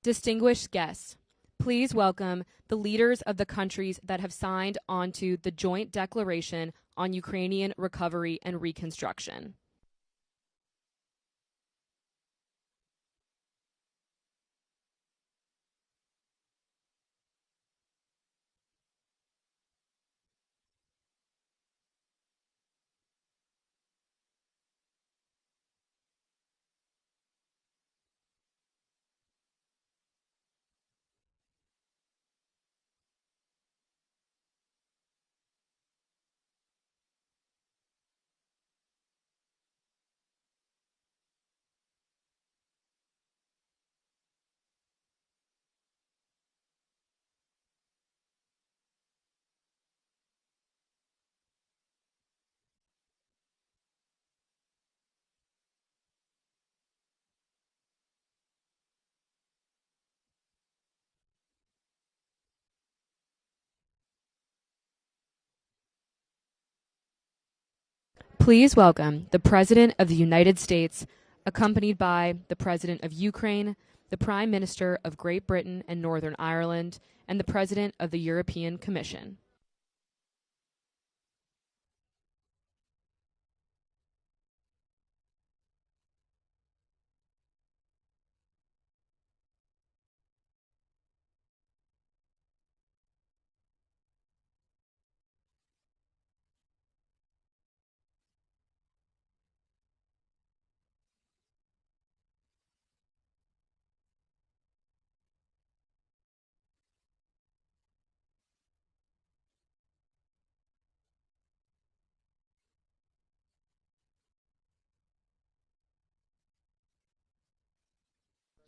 Distinguished guests, please welcome the leaders of the countries that have signed onto the Joint Declaration on Ukrainian Recovery and Reconstruction. Please welcome the President of the United States, accompanied by the President of Ukraine, the Prime Minister of Great Britain and Northern Ireland, and the President of the European Commission.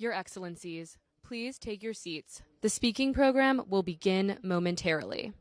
Your Excellencies, please take your seats. The speaking program will begin momentarily.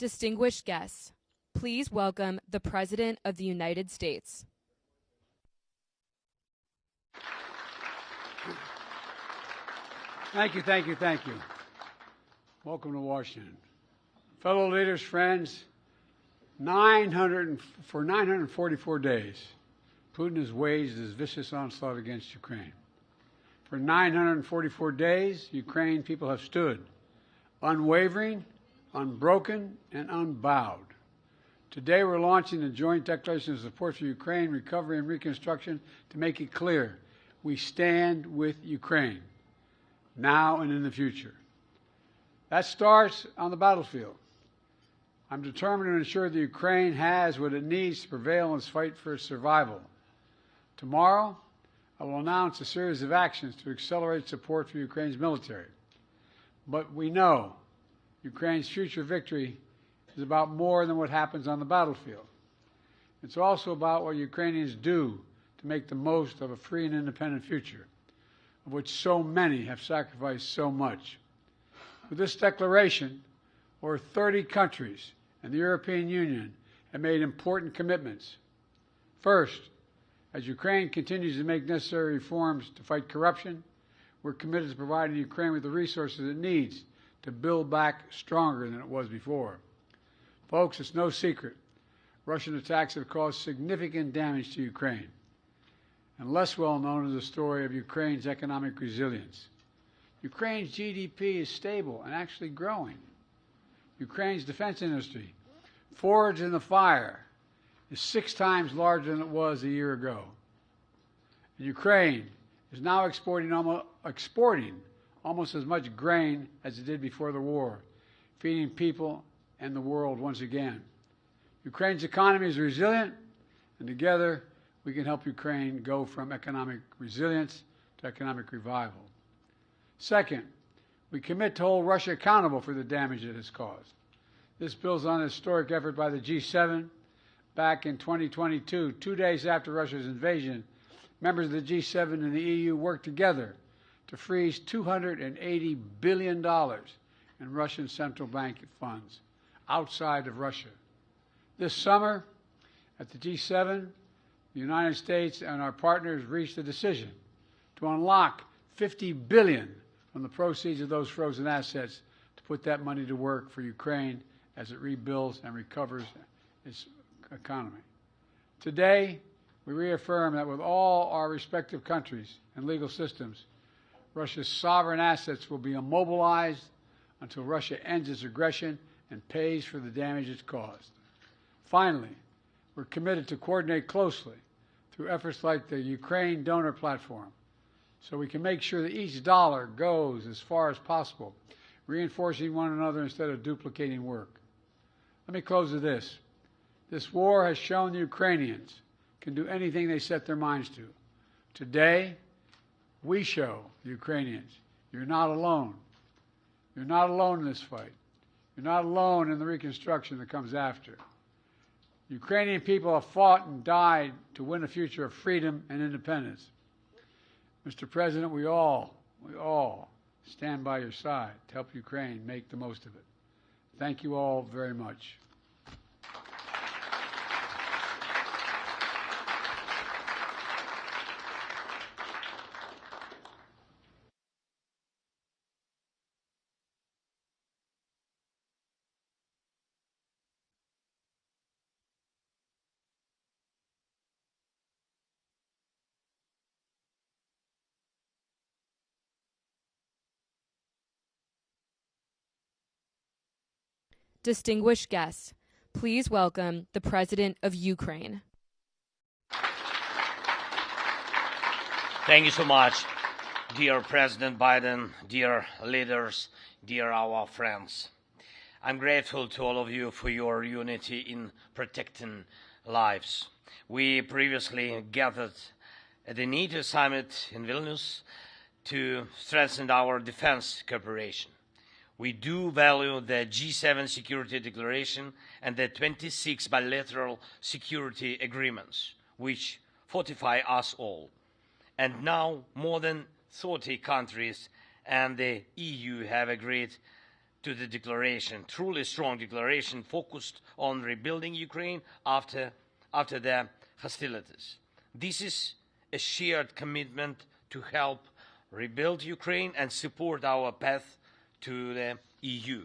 Distinguished guests, please welcome the President of the United States. Thank you, thank you, thank you. Welcome to Washington. Fellow leaders, friends, for 944 days, Putin has waged his vicious onslaught against Ukraine. For 944 days, Ukrainian people have stood unwavering, unbroken, and unbowed. Today we're launching the Joint Declaration of Support for Ukraine, Recovery and Reconstruction to make it clear we stand with Ukraine, now and in the future. That starts on the battlefield. I'm determined to ensure that Ukraine has what it needs to prevail in its fight for its survival. Tomorrow, I will announce a series of actions to accelerate support for Ukraine's military. But we know Ukraine's future victory is about more than what happens on the battlefield. It's also about what Ukrainians do to make the most of a free and independent future, of which so many have sacrificed so much. With this declaration, over 30 countries and the European Union have made important commitments. First, as Ukraine continues to make necessary reforms to fight corruption, we're committed to providing Ukraine with the resources it needs to build back stronger than it was before. Folks, it's no secret. Russian attacks have caused significant damage to Ukraine. And less well known is the story of Ukraine's economic resilience. Ukraine's GDP is stable and actually growing. Ukraine's defense industry, forged in the fire, is 6 times larger than it was a year ago. And Ukraine is now exporting almost as much grain as it did before the war, feeding people and the world once again. Ukraine's economy is resilient, and together we can help Ukraine go from economic resilience to economic revival. Second, we commit to hold Russia accountable for the damage it has caused. This builds on a historic effort by the G7. Back in 2022, 2 days after Russia's invasion, members of the G7 and the EU worked together to freeze $280 billion in Russian central bank funds outside of Russia. This summer, at the G7, the United States and our partners reached a decision to unlock $50 billion from the proceeds of those frozen assets to put that money to work for Ukraine as it rebuilds and recovers its economy. Today, we reaffirm that with all our respective countries and legal systems, Russia's sovereign assets will be immobilized until Russia ends its aggression and pays for the damage it's caused. Finally, we're committed to coordinate closely through efforts like the Ukraine Donor Platform so we can make sure that each dollar goes as far as possible, reinforcing one another instead of duplicating work. Let me close with this. This war has shown the Ukrainians can do anything they set their minds to. Today, we show the Ukrainians you're not alone. You're not alone in this fight. You're not alone in the reconstruction that comes after. Ukrainian people have fought and died to win a future of freedom and independence. Mr. President, we all stand by your side to help Ukraine make the most of it. Thank you all very much. Distinguished guests, please welcome the President of Ukraine. Thank you so much, dear President Biden, dear leaders, dear our friends. I'm grateful to all of you for your unity in protecting lives. We previously gathered at the NATO summit in Vilnius to strengthen our defense cooperation. We do value the G7 Security Declaration and the 26 bilateral security agreements, which fortify us all. And now more than 30 countries and the EU have agreed to the declaration, truly strong declaration focused on rebuilding Ukraine after the hostilities. This is a shared commitment to help rebuild Ukraine and support our path to the EU.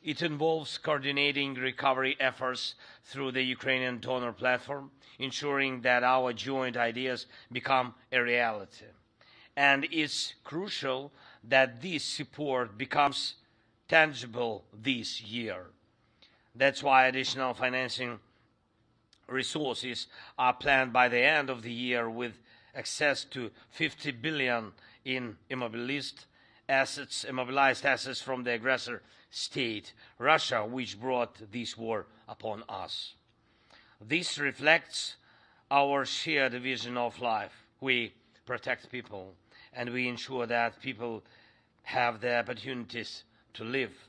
It involves coordinating recovery efforts through the Ukrainian Donor Platform, ensuring that our joint ideas become a reality. And it's crucial that this support becomes tangible this year. That's why additional financing resources are planned by the end of the year, with access to 50 billion in immobilized assets from the aggressor state, Russia, which brought this war upon us. This reflects our shared vision of life. We protect people, and we ensure that people have the opportunities to live.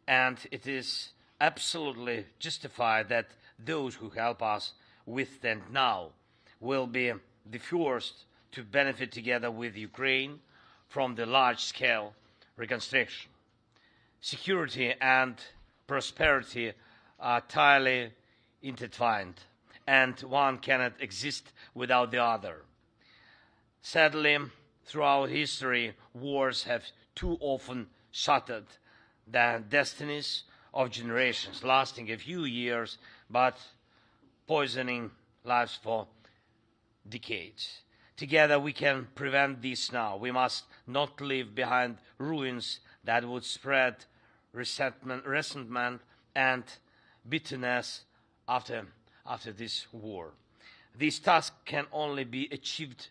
And it is absolutely justified that those who help us withstand now will be the first to benefit together with Ukraine from the large-scale reconstruction. Security and prosperity are tightly intertwined, and one cannot exist without the other. Sadly, throughout history, wars have too often shattered the destinies of generations, lasting a few years but poisoning lives for decades. Together we can prevent this now. We must not leave behind ruins that would spread resentment and bitterness after this war. This task can only be achieved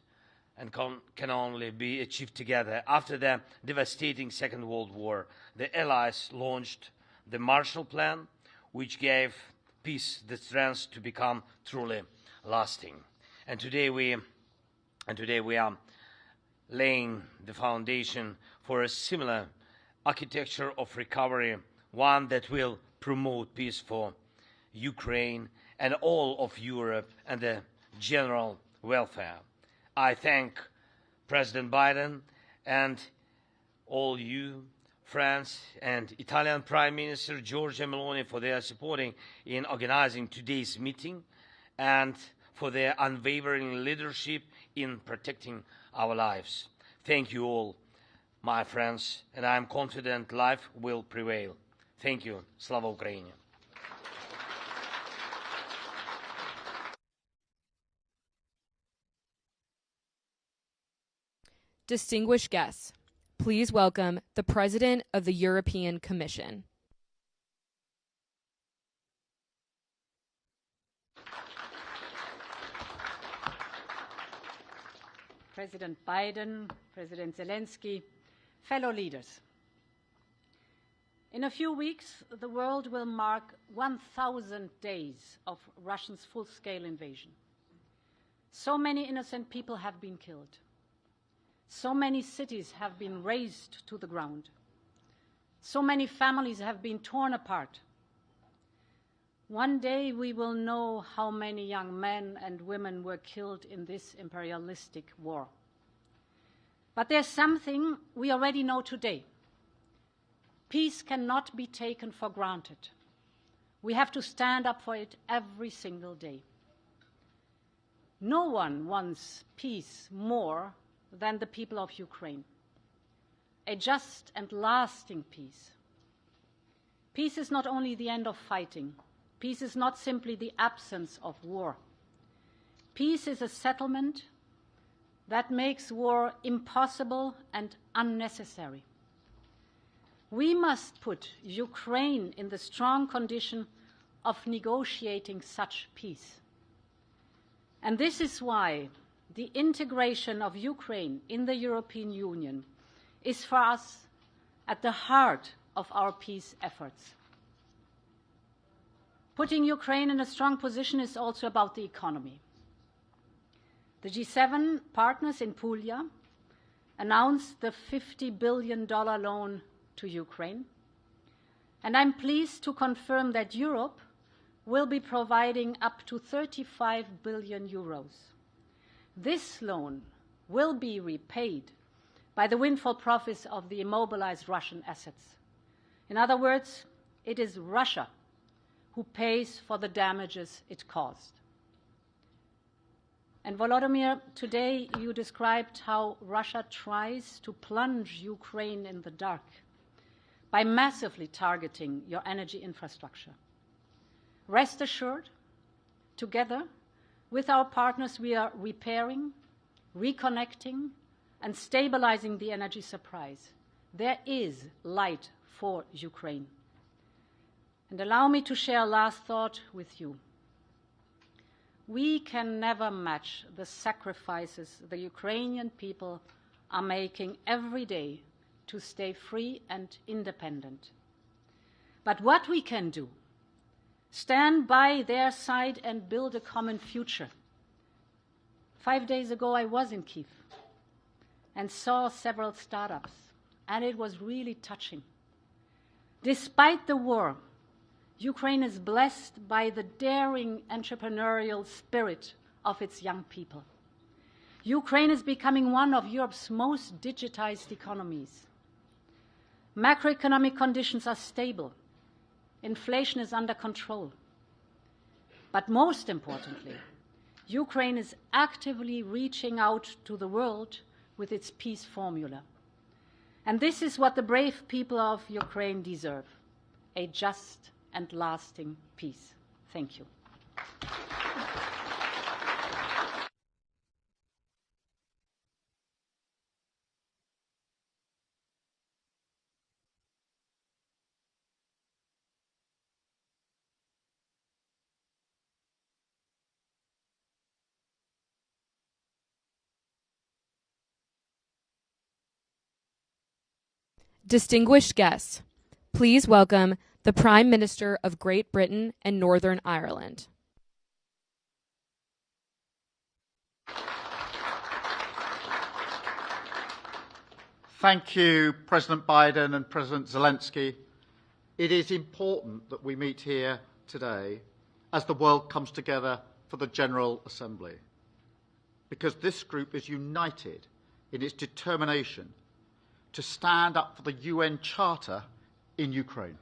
and can only be achieved together. After the devastating Second World War, the Allies launched the Marshall Plan, which gave peace the strength to become truly lasting. And today we are laying the foundation for a similar architecture of recovery, one that will promote peace for Ukraine and all of Europe and the general welfare. I thank President Biden and all you, France and Italian Prime Minister Giorgia Meloni for their supporting in organizing today's meeting and for their unwavering leadership in protecting our lives. Thank you all, my friends, and I am confident life will prevail. Thank you. Slava Ukraini. Distinguished guests, please welcome the President of the European Commission. President Biden, President Zelenskyy, fellow leaders. In a few weeks, the world will mark 1,000 days of Russia's full-scale invasion. So many innocent people have been killed. So many cities have been razed to the ground. So many families have been torn apart. One day we will know how many young men and women were killed in this imperialistic war. But there's something we already know today. Peace cannot be taken for granted. We have to stand up for it every single day. No one wants peace more than the people of Ukraine. A just and lasting peace. Peace is not only the end of fighting. Peace is not simply the absence of war. Peace is a settlement that makes war impossible and unnecessary. We must put Ukraine in the strong condition of negotiating such peace. And this is why the integration of Ukraine in the European Union is for us at the heart of our peace efforts. Putting Ukraine in a strong position is also about the economy. The G7 partners in Puglia announced the $50 billion loan to Ukraine, and I'm pleased to confirm that Europe will be providing up to 35 billion euros. This loan will be repaid by the windfall profits of the immobilized Russian assets. In other words, it is Russia who pays for the damages it caused. And Volodymyr, today you described how Russia tries to plunge Ukraine in the dark by massively targeting your energy infrastructure. Rest assured, together with our partners, we are repairing, reconnecting, and stabilizing the energy supplies. There is light for Ukraine. And allow me to share a last thought with you. We can never match the sacrifices the Ukrainian people are making every day to stay free and independent. But what we can do, stand by their side and build a common future. 5 days ago, I was in Kyiv and saw several startups, and it was really touching. Despite the war, Ukraine is blessed by the daring entrepreneurial spirit of its young people. Ukraine is becoming one of Europe's most digitized economies. Macroeconomic conditions are stable. Inflation is under control. But most importantly, Ukraine is actively reaching out to the world with its peace formula. And this is what the brave people of Ukraine deserve: a just and lasting peace. Thank you. Distinguished guests, please welcome the Prime Minister of Great Britain and Northern Ireland. Thank you, President Biden and President Zelenskyy. It is important that we meet here today as the world comes together for the General Assembly, because this group is united in its determination to stand up for the UN Charter in Ukraine.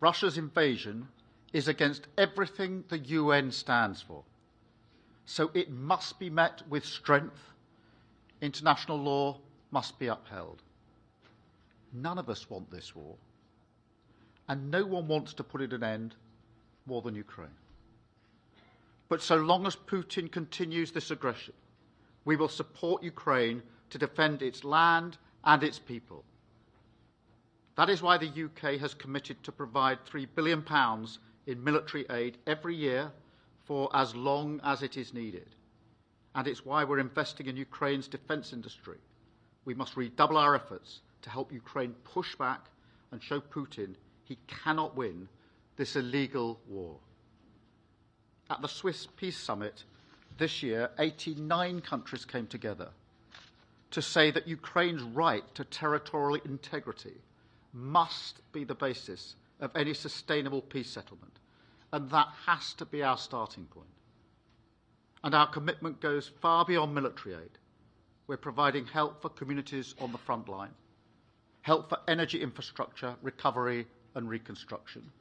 Russia's invasion is against everything the UN stands for, so it must be met with strength. International law must be upheld. None of us want this war, and no one wants to put it an end more than Ukraine. But so long as Putin continues this aggression, we will support Ukraine to defend its land and its people. That is why the UK has committed to provide £3 billion in military aid every year for as long as it is needed. And it's why we're investing in Ukraine's defence industry. We must redouble our efforts to help Ukraine push back and show Putin he cannot win this illegal war. At the Swiss Peace Summit this year, 89 countries came together to say that Ukraine's right to territorial integrity must be the basis of any sustainable peace settlement, and that has to be our starting point. And our commitment goes far beyond military aid. We're providing help for communities on the front line, help for energy infrastructure, recovery and reconstruction.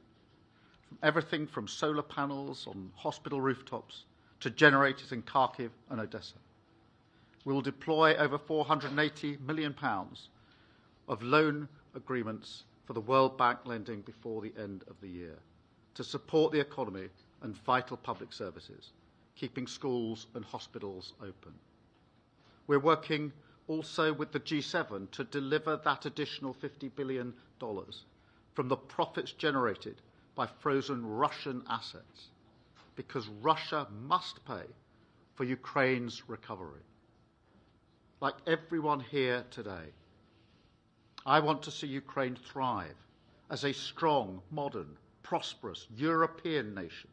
Everything from solar panels on hospital rooftops to generators in Kharkiv and Odessa. We will deploy over £480 million of loan agreements for the World Bank lending before the end of the year to support the economy and vital public services, keeping schools and hospitals open. We're working also with the G7 to deliver that additional $50 billion from the profits generated by frozen Russian assets, because Russia must pay for Ukraine's recovery. Like everyone here today, I want to see Ukraine thrive as a strong, modern, prosperous European nation.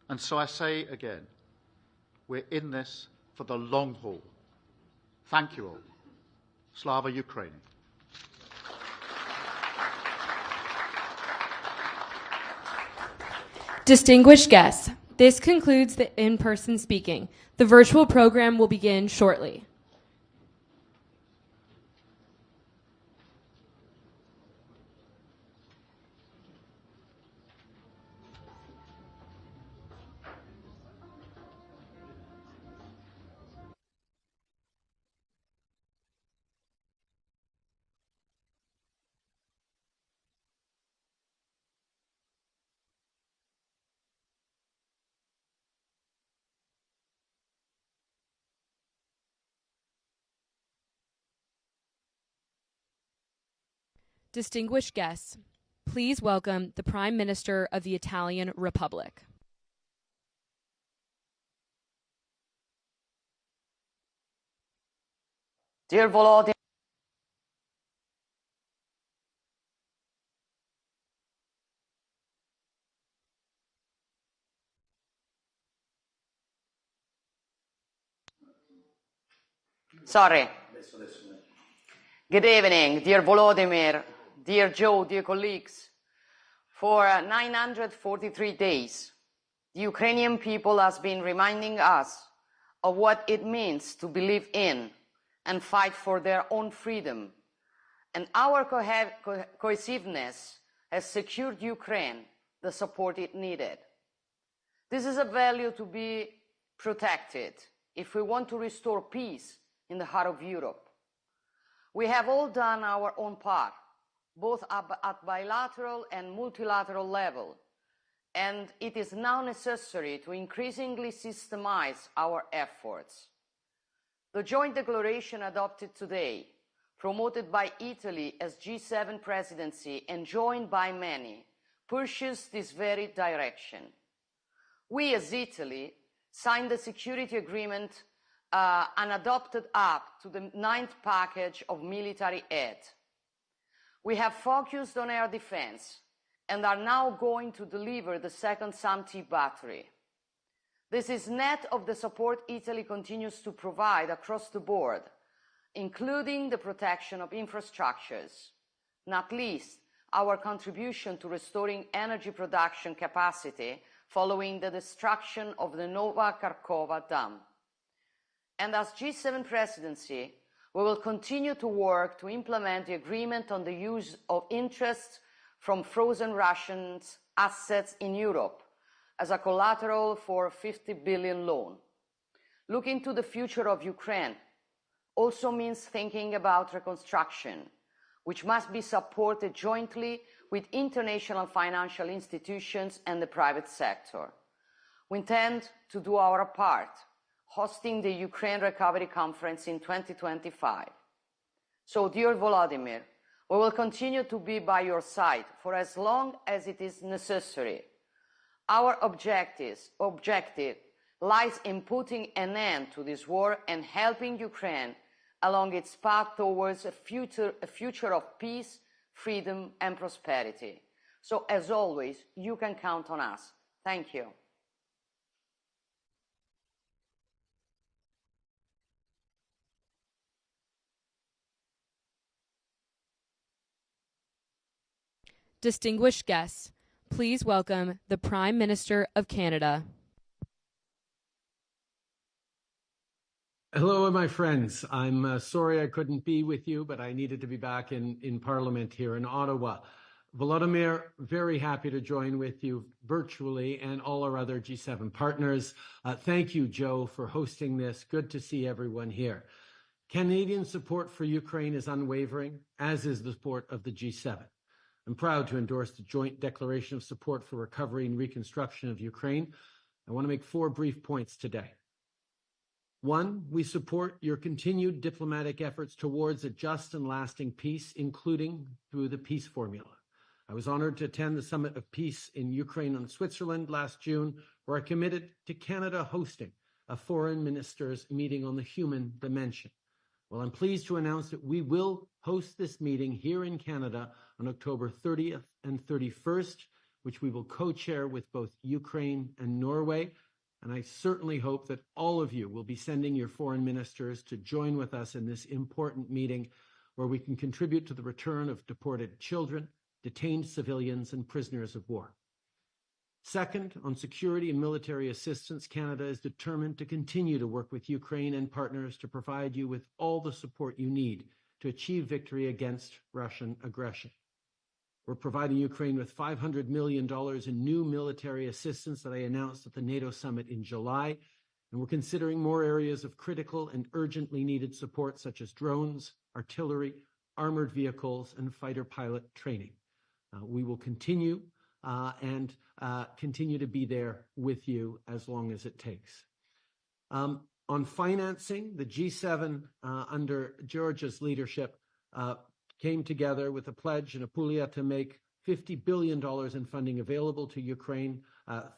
And so I say again, we're in this for the long haul. Thank you all. Slava Ukraini. Distinguished guests, this concludes the in-person speaking. The virtual program will begin shortly. Distinguished guests, please welcome the Prime Minister of the Italian Republic. Dear Volodymyr, Good evening, dear Volodymyr, dear Joe, dear colleagues. For 943 days, the Ukrainian people has been reminding us of what it means to believe in and fight for their own freedom. And our cohesiveness has secured Ukraine the support it needed. This is a value to be protected if we want to restore peace in the heart of Europe. We have all done our own part, both at bilateral and multilateral level, and it is now necessary to increasingly systemize our efforts. The joint declaration adopted today, promoted by Italy as G7 presidency and joined by many, pushes this very direction. We as Italy signed the security agreement and adopted up to the 9th package of military aid. We have focused on air defense and are now going to deliver the second SAM-T battery. This is net of the support Italy continues to provide across the board, including the protection of infrastructures, not least our contribution to restoring energy production capacity following the destruction of the Nova Kakhovka Dam. And as G7 presidency, we will continue to work to implement the agreement on the use of interests from frozen Russian assets in Europe as a collateral for a 50 billion loan. Looking to the future of Ukraine also means thinking about reconstruction, which must be supported jointly with international financial institutions and the private sector. We intend to do our part, hosting the Ukraine Recovery Conference in 2025. So, dear Volodymyr, we will continue to be by your side for as long as it is necessary. Our objective lies in putting an end to this war and helping Ukraine along its path towards a future of peace, freedom, and prosperity. So, as always, you can count on us. Thank you. Distinguished guests, please welcome the Prime Minister of Canada. Hello, my friends. I'm sorry I couldn't be with you, but I needed to be back in Parliament here in Ottawa. Volodymyr, very happy to join with you virtually and all our other G7 partners. Thank you, Joe, for hosting this. Good to see everyone here. Canadian support for Ukraine is unwavering, as is the support of the G7. I'm proud to endorse the joint declaration of support for recovery and reconstruction of Ukraine. I want to make 4 brief points today. 1, we support your continued diplomatic efforts towards a just and lasting peace, including through the peace formula. I was honored to attend the Summit of Peace in Ukraine and Switzerland last June, where I committed to Canada hosting a foreign ministers meeting on the human dimension. Well, I'm pleased to announce that we will host this meeting here in Canada on October 30th and 31st, which we will co-chair with both Ukraine and Norway. And I certainly hope that all of you will be sending your foreign ministers to join with us in this important meeting where we can contribute to the return of deported children, detained civilians, and prisoners of war. Second, on security and military assistance, Canada is determined to continue to work with Ukraine and partners to provide you with all the support you need to achieve victory against Russian aggression. We're providing Ukraine with $500 million in new military assistance that I announced at the NATO summit in July, and we're considering more areas of critical and urgently needed support such as drones, artillery, armored vehicles, and fighter pilot training. We will continue continue to be there with you as long as it takes. On financing, the G7 under Georgia's leadership came together with a pledge in Apulia to make $50 billion in funding available to Ukraine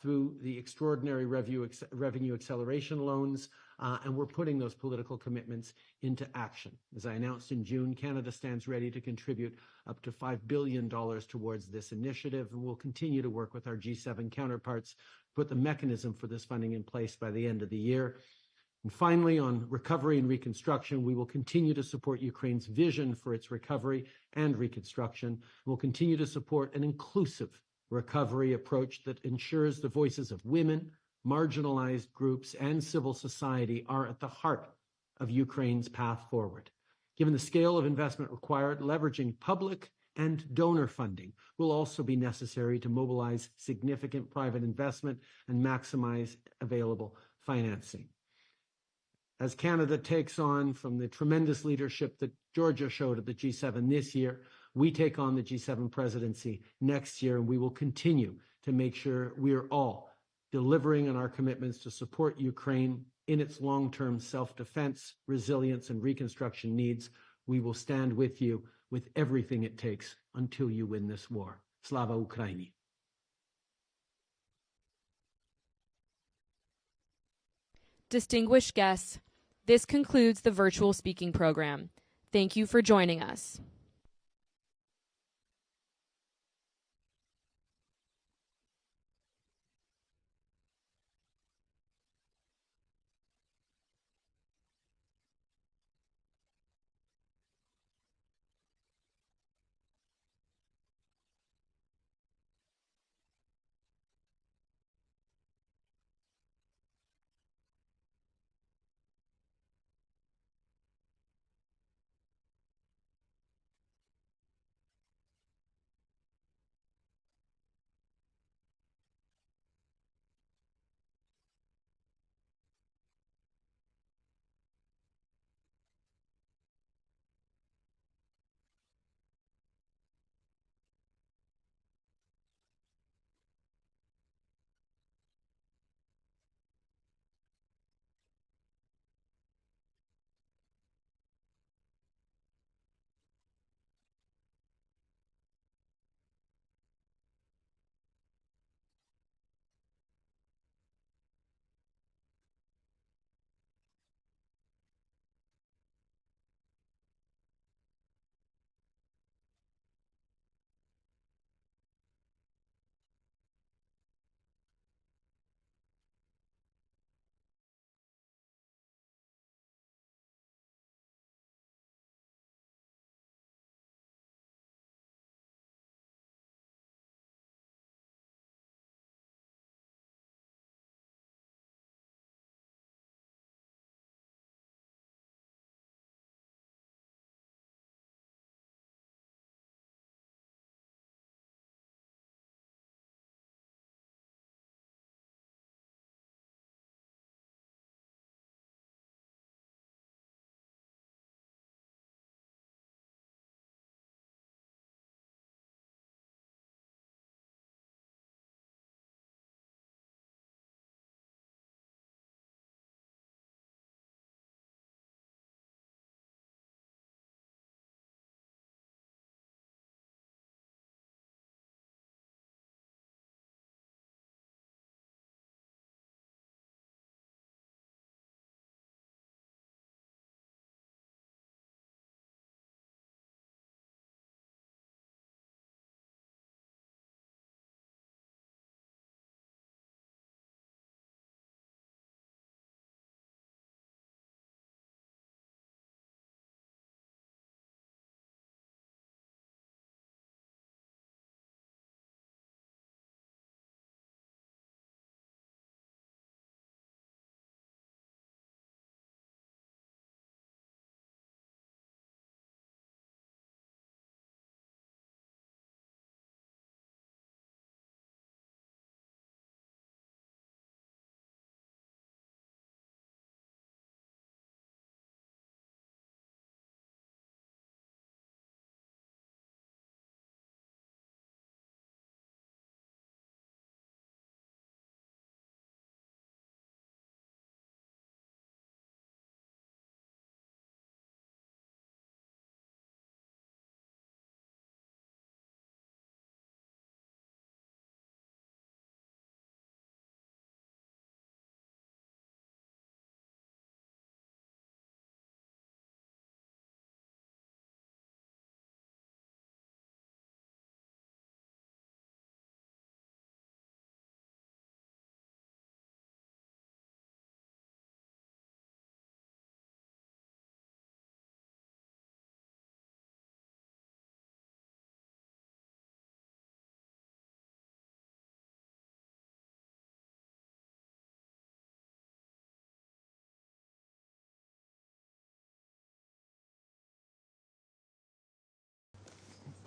through the extraordinary revenue acceleration loans, and we're putting those political commitments into action. As I announced in June, Canada stands ready to contribute up to $5 billion towards this initiative, and we'll continue to work with our G7 counterparts to put the mechanism for this funding in place by the end of the year. And finally, on recovery and reconstruction, we will continue to support Ukraine's vision for its recovery and reconstruction. We'll continue to support an inclusive recovery approach that ensures the voices of women, marginalized groups, and civil society are at the heart of Ukraine's path forward. Given the scale of investment required, leveraging public and donor funding will also be necessary to mobilize significant private investment and maximize available financing. As Canada takes on from the tremendous leadership that Georgia showed at the G7 this year, we take on the G7 presidency next year, and we will continue to make sure we are all delivering on our commitments to support Ukraine in its long-term self-defense, resilience, and reconstruction needs. We will stand with you with everything it takes until you win this war. Slava Ukraini. Distinguished guests, this concludes the virtual speaking program. Thank you for joining us.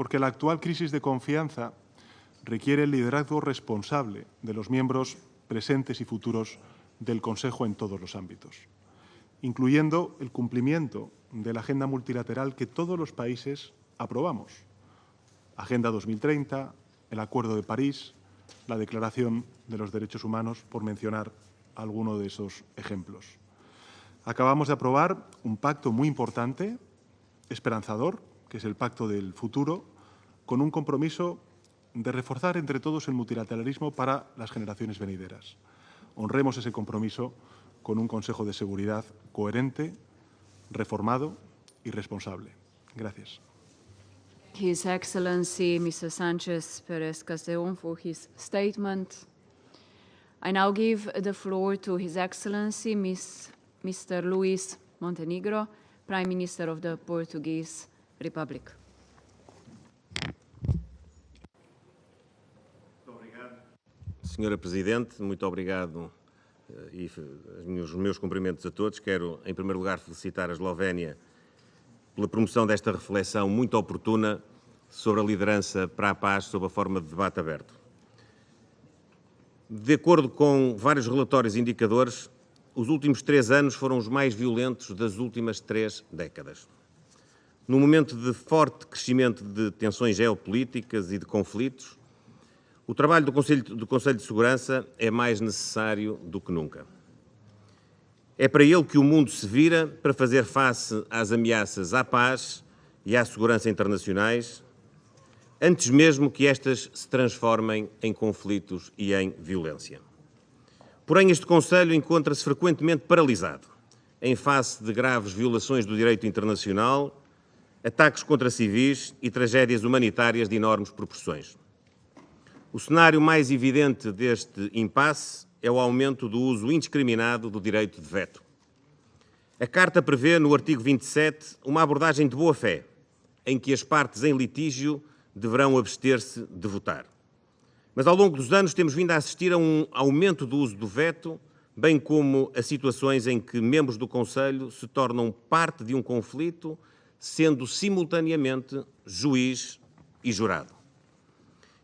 porque la actual crisis de confianza requiere el liderazgo responsable de los miembros presentes y futuros del Consejo en todos los ámbitos, incluyendo el cumplimiento de la agenda multilateral que todos los países aprobamos. Agenda 2030, el Acuerdo de París, la Declaración de los Derechos Humanos, por mencionar alguno de esos ejemplos. Acabamos de aprobar un pacto muy importante, esperanzador, que es el Pacto del Futuro, con un compromiso de reforzar entre todos el multilateralismo para las generaciones venideras. Honremos ese compromiso con un Consejo de Seguridad coherente, reformado y responsable. Gracias. His Excellency Mr. Sanchez Perez Castellón for his statement. I now give the floor to His Excellency Mr. Luís Montenegro, Prime Minister of the Portuguese Republic. Senhora Presidente, muito obrigado e os meus cumprimentos a todos. Quero, em primeiro lugar, felicitar a Eslovénia pela promoção desta reflexão muito oportuna sobre a liderança para a paz sob a forma de debate aberto. De acordo com vários relatórios e indicadores, os últimos 3 anos foram os mais violentos das últimas 3 décadas. Num momento de forte crescimento de tensões geopolíticas e de conflitos, o trabalho do Conselho de Segurança é mais necessário do que nunca. É para ele que o mundo se vira para fazer face às ameaças à paz e à segurança internacionais, antes mesmo que estas se transformem em conflitos e em violência. Porém, este Conselho encontra-se frequentemente paralisado, em face de graves violações do direito internacional, ataques contra civis e tragédias humanitárias de enormes proporções. O cenário mais evidente deste impasse é o aumento do uso indiscriminado do direito de veto. A Carta prevê, no artigo 27, uma abordagem de boa-fé, em que as partes em litígio deverão abster-se de votar. Mas, ao longo dos anos, temos vindo a assistir a um aumento do uso do veto, bem como a situações em que membros do Conselho se tornam parte de um conflito, sendo simultaneamente juiz e jurado.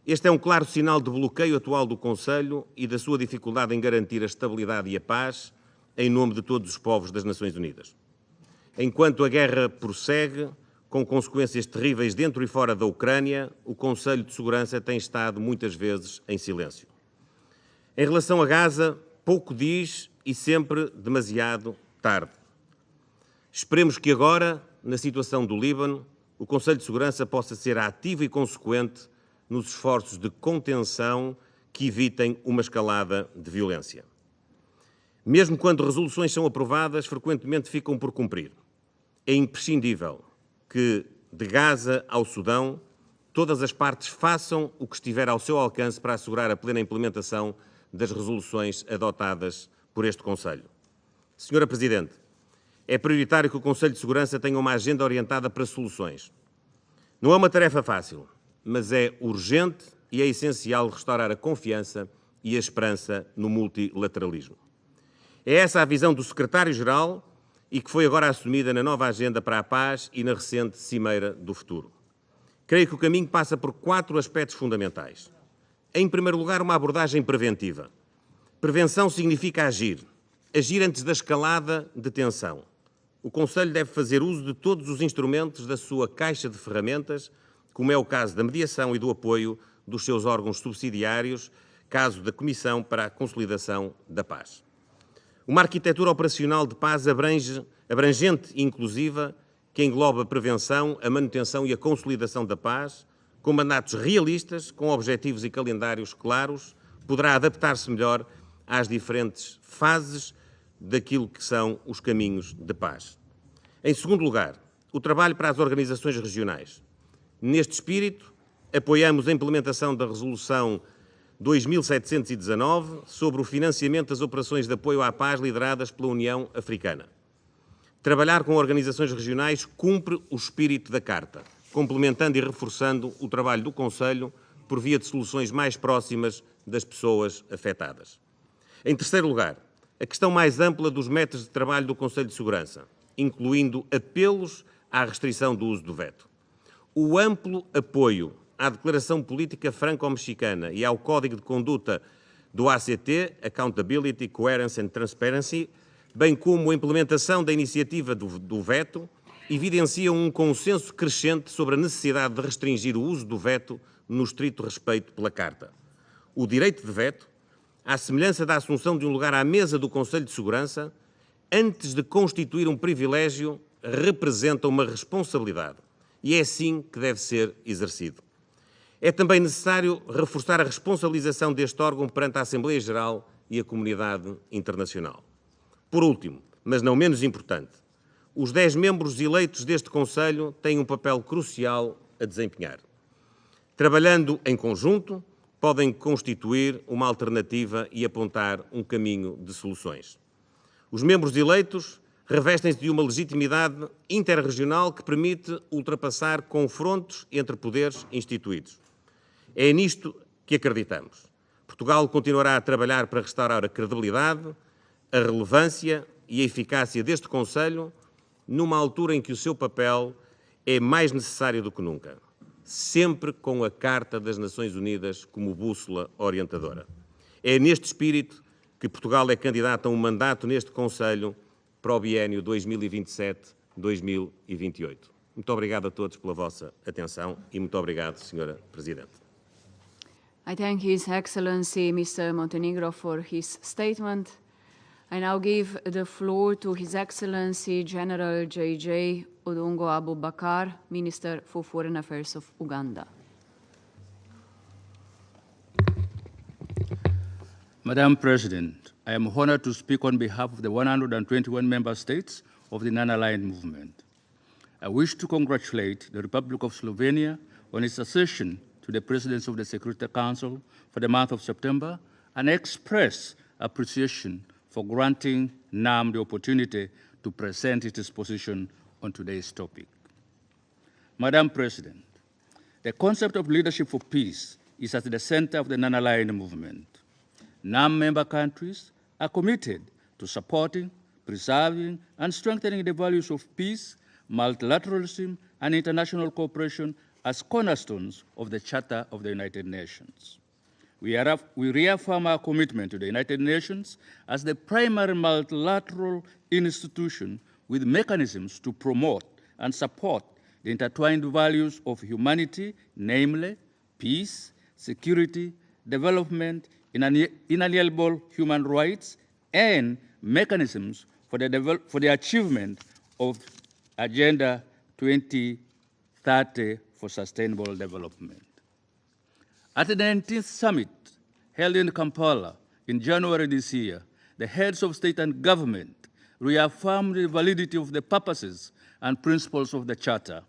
Este é um claro sinal de bloqueio atual do Conselho e da sua dificuldade em garantir a estabilidade e a paz em nome de todos os povos das Nações Unidas. Enquanto a guerra prossegue, com consequências terríveis dentro e fora da Ucrânia, o Conselho de Segurança tem estado muitas vezes em silêncio. Em relação a Gaza, pouco diz e sempre demasiado tarde. Esperemos que agora, na situação do Líbano, o Conselho de Segurança possa ser ativo e consequente nos esforços de contenção que evitem uma escalada de violência. Mesmo quando resoluções são aprovadas, frequentemente ficam por cumprir. É imprescindível que, de Gaza ao Sudão, todas as partes façam o que estiver ao seu alcance para assegurar a plena implementação das resoluções adotadas por este Conselho. Senhora Presidente, é prioritário que o Conselho de Segurança tenha uma agenda orientada para soluções. Não é uma tarefa fácil, mas é urgente e é essencial restaurar a confiança e a esperança no multilateralismo. É essa a visão do Secretário-Geral e que foi agora assumida na nova Agenda para a Paz e na recente Cimeira do Futuro. Creio que o caminho passa por 4 aspectos fundamentais. Em primeiro lugar, uma abordagem preventiva. Prevenção significa agir. Agir antes da escalada de tensão. O Conselho deve fazer uso de todos os instrumentos da sua caixa de ferramentas, como é o caso da mediação e do apoio dos seus órgãos subsidiários, caso da Comissão para a Consolidação da Paz. Uma arquitetura operacional de paz abrangente e inclusiva, que engloba a prevenção, a manutenção e a consolidação da paz, com mandatos realistas, com objetivos e calendários claros, poderá adaptar-se melhor às diferentes fases daquilo que são os caminhos de paz. Em segundo lugar, o trabalho para as organizações regionais. Neste espírito, apoiamos a implementação da Resolução 2719 sobre o financiamento das operações de apoio à paz lideradas pela União Africana. Trabalhar com organizações regionais cumpre o espírito da Carta, complementando e reforçando o trabalho do Conselho por via de soluções mais próximas das pessoas afetadas. Em terceiro lugar, a questão mais ampla dos métodos de trabalho do Conselho de Segurança, incluindo apelos à restrição do uso do veto. o amplo apoio à Declaração Política Franco-Mexicana e ao Código de Conduta do ACT, Accountability, Coherence and Transparency, bem como a implementação da iniciativa do veto, evidenciam um consenso crescente sobre a necessidade de restringir o uso do veto no estrito respeito pela Carta. O direito de veto, à semelhança da assunção de um lugar à mesa do Conselho de Segurança, antes de constituir um privilégio, representa uma responsabilidade e é assim que deve ser exercido. É também necessário reforçar a responsabilização deste órgão perante a Assembleia Geral e a comunidade internacional. Por último, mas não menos importante, os 10 membros eleitos deste Conselho têm um papel crucial a desempenhar. Trabalhando em conjunto, podem constituir uma alternativa e apontar um caminho de soluções. Os membros eleitos revestem-se de uma legitimidade interregional que permite ultrapassar confrontos entre poderes instituídos. É nisto que acreditamos. Portugal continuará a trabalhar para restaurar a credibilidade, a relevância e a eficácia deste Conselho numa altura em que o seu papel é mais necessário do que nunca, sempre com a Carta das Nações Unidas como bússola orientadora. É neste espírito que Portugal é candidato a um mandato neste Conselho para o biênio 2027-2028. Muito obrigado a todos pela vossa atenção e muito obrigado, Sra. Presidente. I thank His Excellency Mr. Montenegro for his statement. I now give the floor to His Excellency General J.J. Odongo Abubakar, Minister for Foreign Affairs of Uganda. Madam President, I am honored to speak on behalf of the 121 member states of the Non-Aligned Movement. I wish to congratulate the Republic of Slovenia on its accession to the Presidency of the Security Council for the month of September and express appreciation for granting NAM the opportunity to present its position on today's topic. Madam President, the concept of leadership for peace is at the center of the Non-Aligned Movement. NAM member countries are committed to supporting, preserving, and strengthening the values of peace, multilateralism, and international cooperation as cornerstones of the Charter of the United Nations. We reaffirm our commitment to the United Nations as the primary multilateral institution with mechanisms to promote and support the intertwined values of humanity, namely peace, security, development, inalienable human rights, and mechanisms for the achievement of Agenda 2030 for Sustainable Development. At the 19th summit held in Kampala in January this year, the heads of state and government reaffirmed the validity of the purposes and principles of the Charter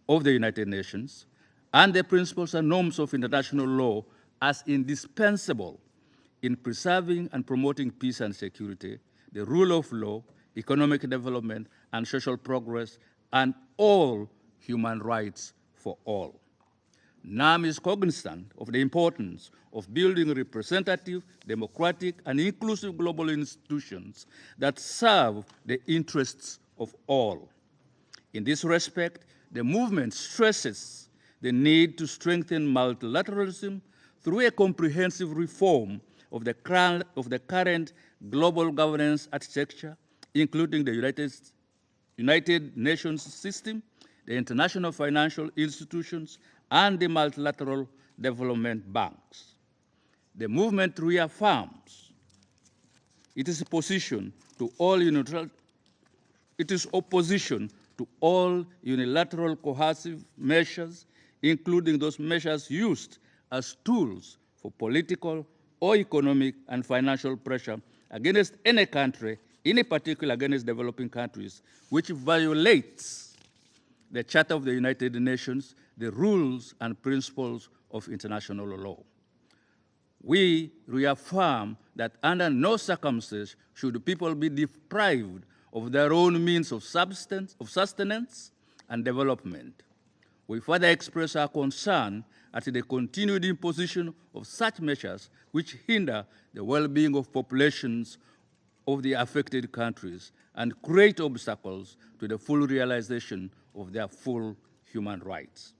of the United Nations and the principles and norms of international law as indispensable in preserving and promoting peace and security, the rule of law, economic development, and social progress, and all human rights for all. NAM is cognizant of the importance of building representative, democratic, and inclusive global institutions that serve the interests of all. In this respect, the movement stresses the need to strengthen multilateralism through a comprehensive reform of the current global governance architecture, including the United Nations system, the international financial institutions, and the multilateral development banks. The movement reaffirms its opposition to all unilateral coercive measures, including those measures used as tools for political or economic and financial pressure against any country, in particular against developing countries, which violates the Charter of the United Nations, the rules and principles of international law. We reaffirm that under no circumstances should people be deprived of their own means of sustenance and development. We further express our concern at the continued imposition of such measures which hinder the well-being of populations of the affected countries and create obstacles to the full realization of their full human rights.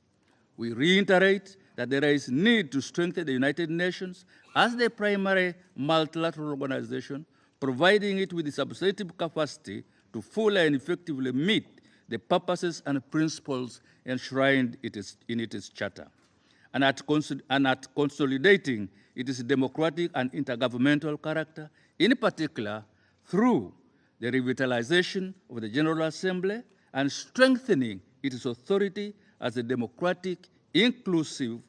We reiterate that there is need to strengthen the United Nations as the primary multilateral organization, providing it with the substantive capacity to fully and effectively meet the purposes and principles enshrined in its charter, and at consolidating its democratic and intergovernmental character, in particular through the revitalization of the General Assembly and strengthening its authority as a democratic, inclusive,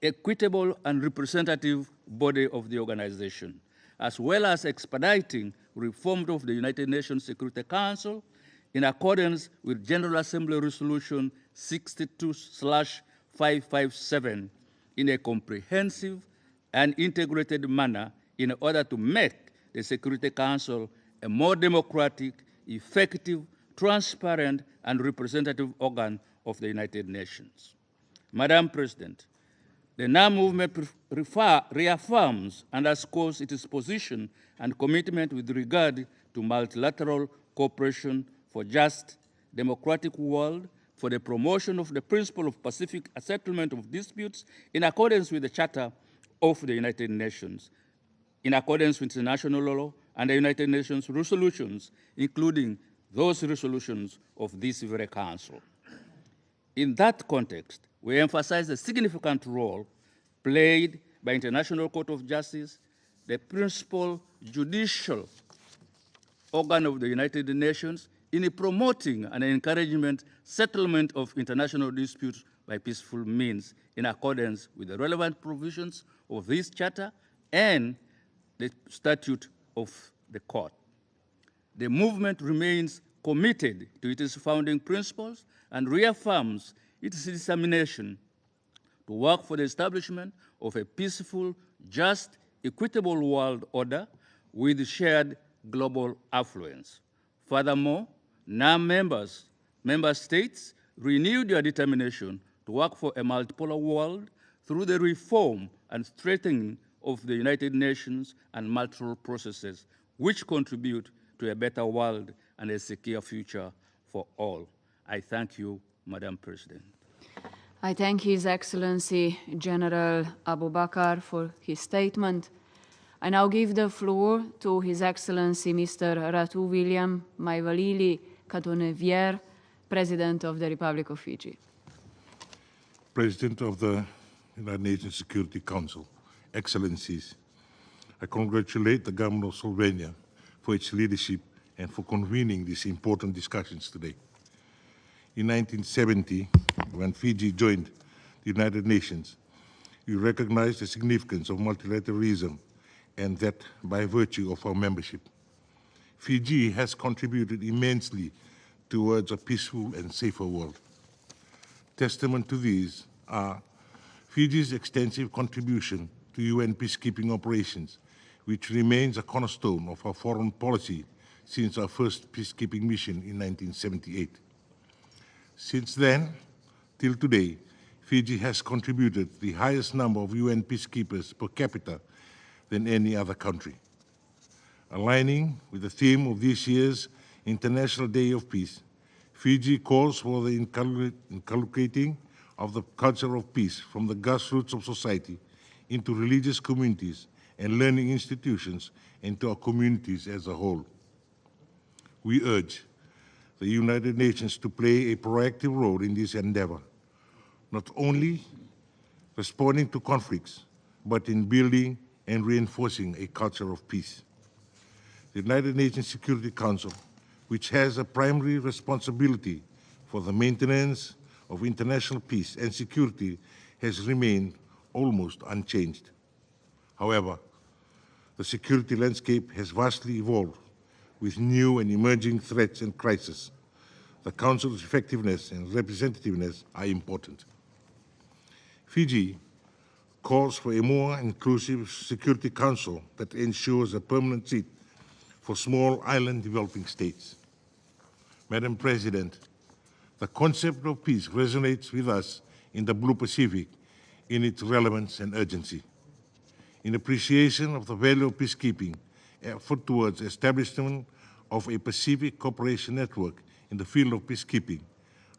equitable, and representative body of the organization, as well as expediting reform of the United Nations Security Council in accordance with General Assembly Resolution 62/557 in a comprehensive and integrated manner in order to make the Security Council a more democratic, effective, transparent, and representative organ of the United Nations. Madam President, the NAM movement reaffirms and underscores its position and commitment with regard to multilateral cooperation for just, democratic world, for the promotion of the principle of pacific settlement of disputes in accordance with the Charter of the United Nations, in accordance with international law and the United Nations resolutions, including those resolutions of this very Council. In that context, we emphasize the significant role played by International Court of Justice, the principal judicial organ of the United Nations, in promoting and encouragement settlement of international disputes by peaceful means in accordance with the relevant provisions of this charter and the statute of the court. The movement remains committed to its founding principles and reaffirms its determination to work for the establishment of a peaceful, just, equitable world order with shared global affluence. Furthermore, NAM member states renewed their determination to work for a multipolar world through the reform and strengthening of the United Nations and multilateral processes, which contribute to a better world and a secure future for all. I thank you, Madam President. I thank His Excellency General Abu Bakr for his statement. I now give the floor to His Excellency Mr. Ratu William Maivalili Katonevier, President of the Republic of Fiji. President of the United Nations Security Council, Excellencies, I congratulate the government of Slovenia for its leadership and for convening these important discussions today. In 1970, when Fiji joined the United Nations, we recognized the significance of multilateralism and that by virtue of our membership, Fiji has contributed immensely towards a peaceful and safer world. Testament to these are Fiji's extensive contribution to UN peacekeeping operations, which remains a cornerstone of our foreign policy since our first peacekeeping mission in 1978. Since then, till today, Fiji has contributed the highest number of UN peacekeepers per capita than any other country. Aligning with the theme of this year's International Day of Peace, Fiji calls for the inculcating of the culture of peace from the grassroots of society into religious communities and learning institutions and to our communities as a whole. We urge the United Nations to play a proactive role in this endeavor, not only responding to conflicts, but in building and reinforcing a culture of peace. The United Nations Security Council, which has a primary responsibility for the maintenance of international peace and security, has remained almost unchanged. However, the security landscape has vastly evolved with new and emerging threats and crises. The Council's effectiveness and representativeness are important. Fiji calls for a more inclusive Security Council that ensures a permanent seat for small island developing states. Madam President, the concept of peace resonates with us in the Blue Pacific in its relevance and urgency. In appreciation of the value of peacekeeping, effort towards establishment of a Pacific cooperation network in the field of peacekeeping,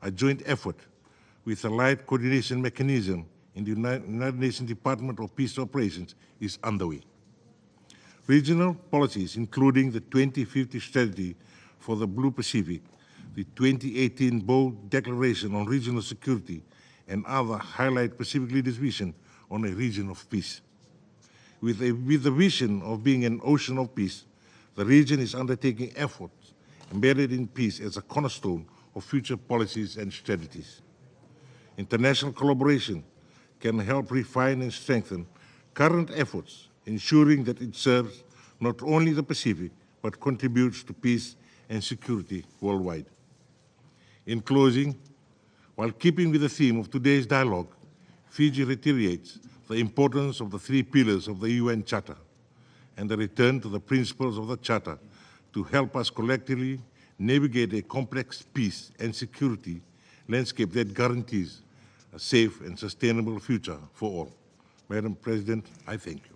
a joint effort with a light coordination mechanism in the United Nations Department of Peace Operations is underway. Regional policies, including the 2050 strategy for the Blue Pacific, the 2018 Bold Declaration on Regional Security, and other highlight Pacific leaders' vision on a region of peace. With the vision of being an ocean of peace, the region is undertaking efforts embedded in peace as a cornerstone of future policies and strategies. International collaboration can help refine and strengthen current efforts, ensuring that it serves not only the Pacific, but contributes to peace and security worldwide. In closing, while keeping with the theme of today's dialogue, Fiji reiterates the importance of the three pillars of the UN Charter and the return to the principles of the Charter to help us collectively navigate a complex peace and security landscape that guarantees a safe and sustainable future for all. Madam President, I thank you.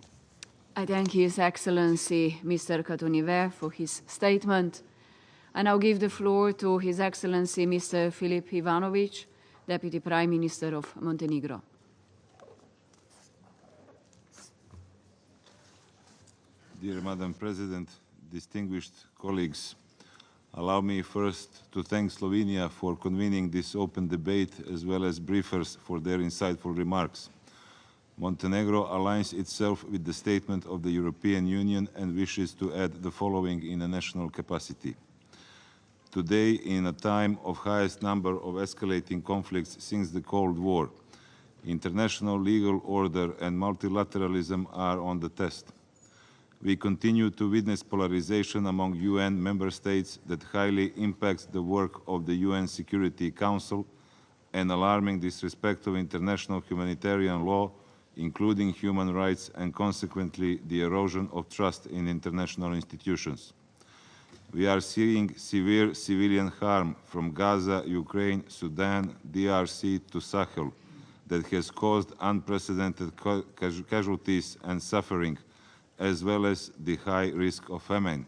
I thank His Excellency Mr. Katunive for his statement. I now give the floor to His Excellency Mr. Filip Ivanovic, Deputy Prime Minister of Montenegro. Dear Madam President, distinguished colleagues, allow me first to thank Slovenia for convening this open debate, as well as briefers for their insightful remarks. Montenegro aligns itself with the statement of the European Union and wishes to add the following in a national capacity. Today, in a time of highest number of escalating conflicts since the Cold War, international legal order and multilateralism are on the test. We continue to witness polarization among UN member states that highly impacts the work of the UN Security Council and alarming disrespect of international humanitarian law, including human rights, and consequently the erosion of trust in international institutions. We are seeing severe civilian harm from Gaza, Ukraine, Sudan, DRC to Sahel that has caused unprecedented casualties and suffering, as well as the high risk of famine.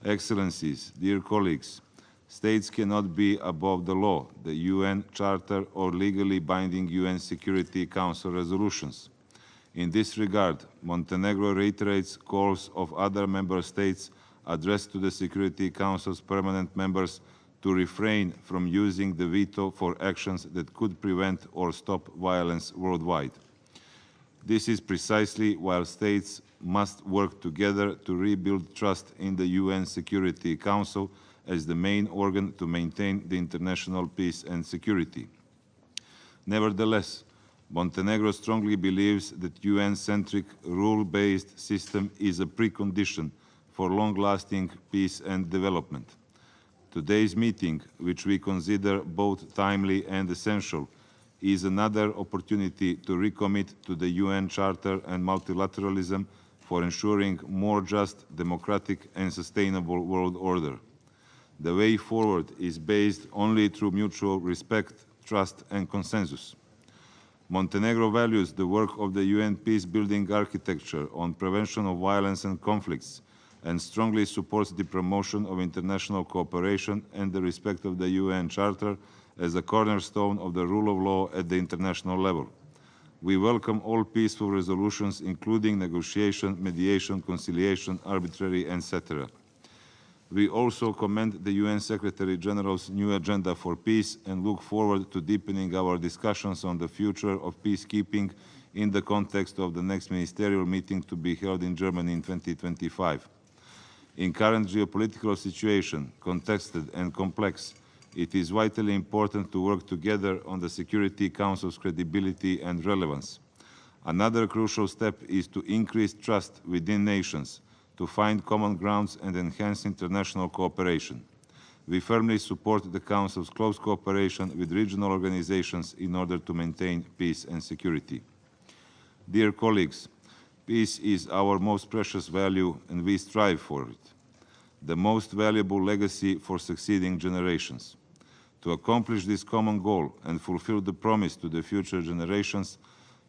Excellencies, dear colleagues, states cannot be above the law, the UN Charter, or legally binding UN Security Council resolutions. In this regard, Montenegro reiterates calls of other member states addressed to the Security Council's permanent members to refrain from using the veto for actions that could prevent or stop violence worldwide. This is precisely why states must work together to rebuild trust in the UN Security Council as the main organ to maintain the international peace and security. Nevertheless, Montenegro strongly believes that UN-centric, rule-based system is a precondition for long-lasting peace and development. Today's meeting, which we consider both timely and essential, is another opportunity to recommit to the UN Charter and multilateralism for ensuring more just, democratic and sustainable world order. The way forward is based only through mutual respect, trust and consensus. Montenegro values the work of the UN peace-building architecture on prevention of violence and conflicts and strongly supports the promotion of international cooperation and the respect of the UN Charter as a cornerstone of the rule of law at the international level. We welcome all peaceful resolutions, including negotiation, mediation, conciliation, arbitrary, etc. We also commend the UN Secretary General's new agenda for peace and look forward to deepening our discussions on the future of peacekeeping in the context of the next ministerial meeting to be held in Germany in 2025. In current geopolitical situation, contested and complex, it is vitally important to work together on the Security Council's credibility and relevance. Another crucial step is to increase trust within nations, to find common grounds and enhance international cooperation. We firmly support the Council's close cooperation with regional organizations in order to maintain peace and security. Dear colleagues, peace is our most precious value and we strive for it, the most valuable legacy for succeeding generations. To accomplish this common goal and fulfill the promise to the future generations,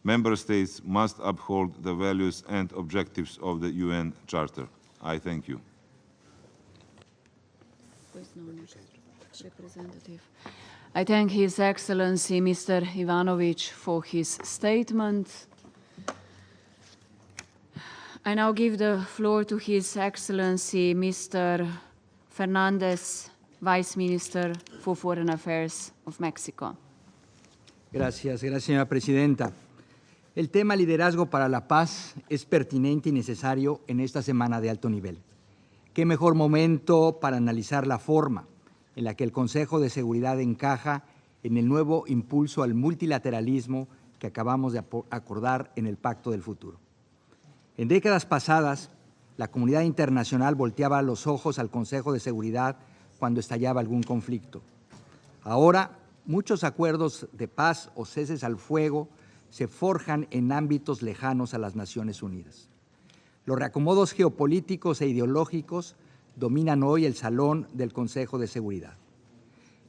Member States must uphold the values and objectives of the UN Charter. I thank you. I thank His Excellency Mr. Ivanovich for his statement. I now give the floor to His Excellency Mr. Fernandez, Vice Minister for Foreign Affairs of Mexico. Gracias, señora presidenta. El tema liderazgo para la paz es pertinente y necesario en esta semana de alto nivel. Qué mejor momento para analizar la forma en la que el Consejo de Seguridad encaja en el nuevo impulso al multilateralismo que acabamos de acordar en el Pacto del Futuro. En décadas pasadas, la comunidad internacional volteaba los ojos al Consejo de Seguridad cuando estallaba algún conflicto. Ahora, muchos acuerdos de paz o ceses al fuego se forjan en ámbitos lejanos a las Naciones Unidas. Los reacomodos geopolíticos e ideológicos dominan hoy el salón del Consejo de Seguridad.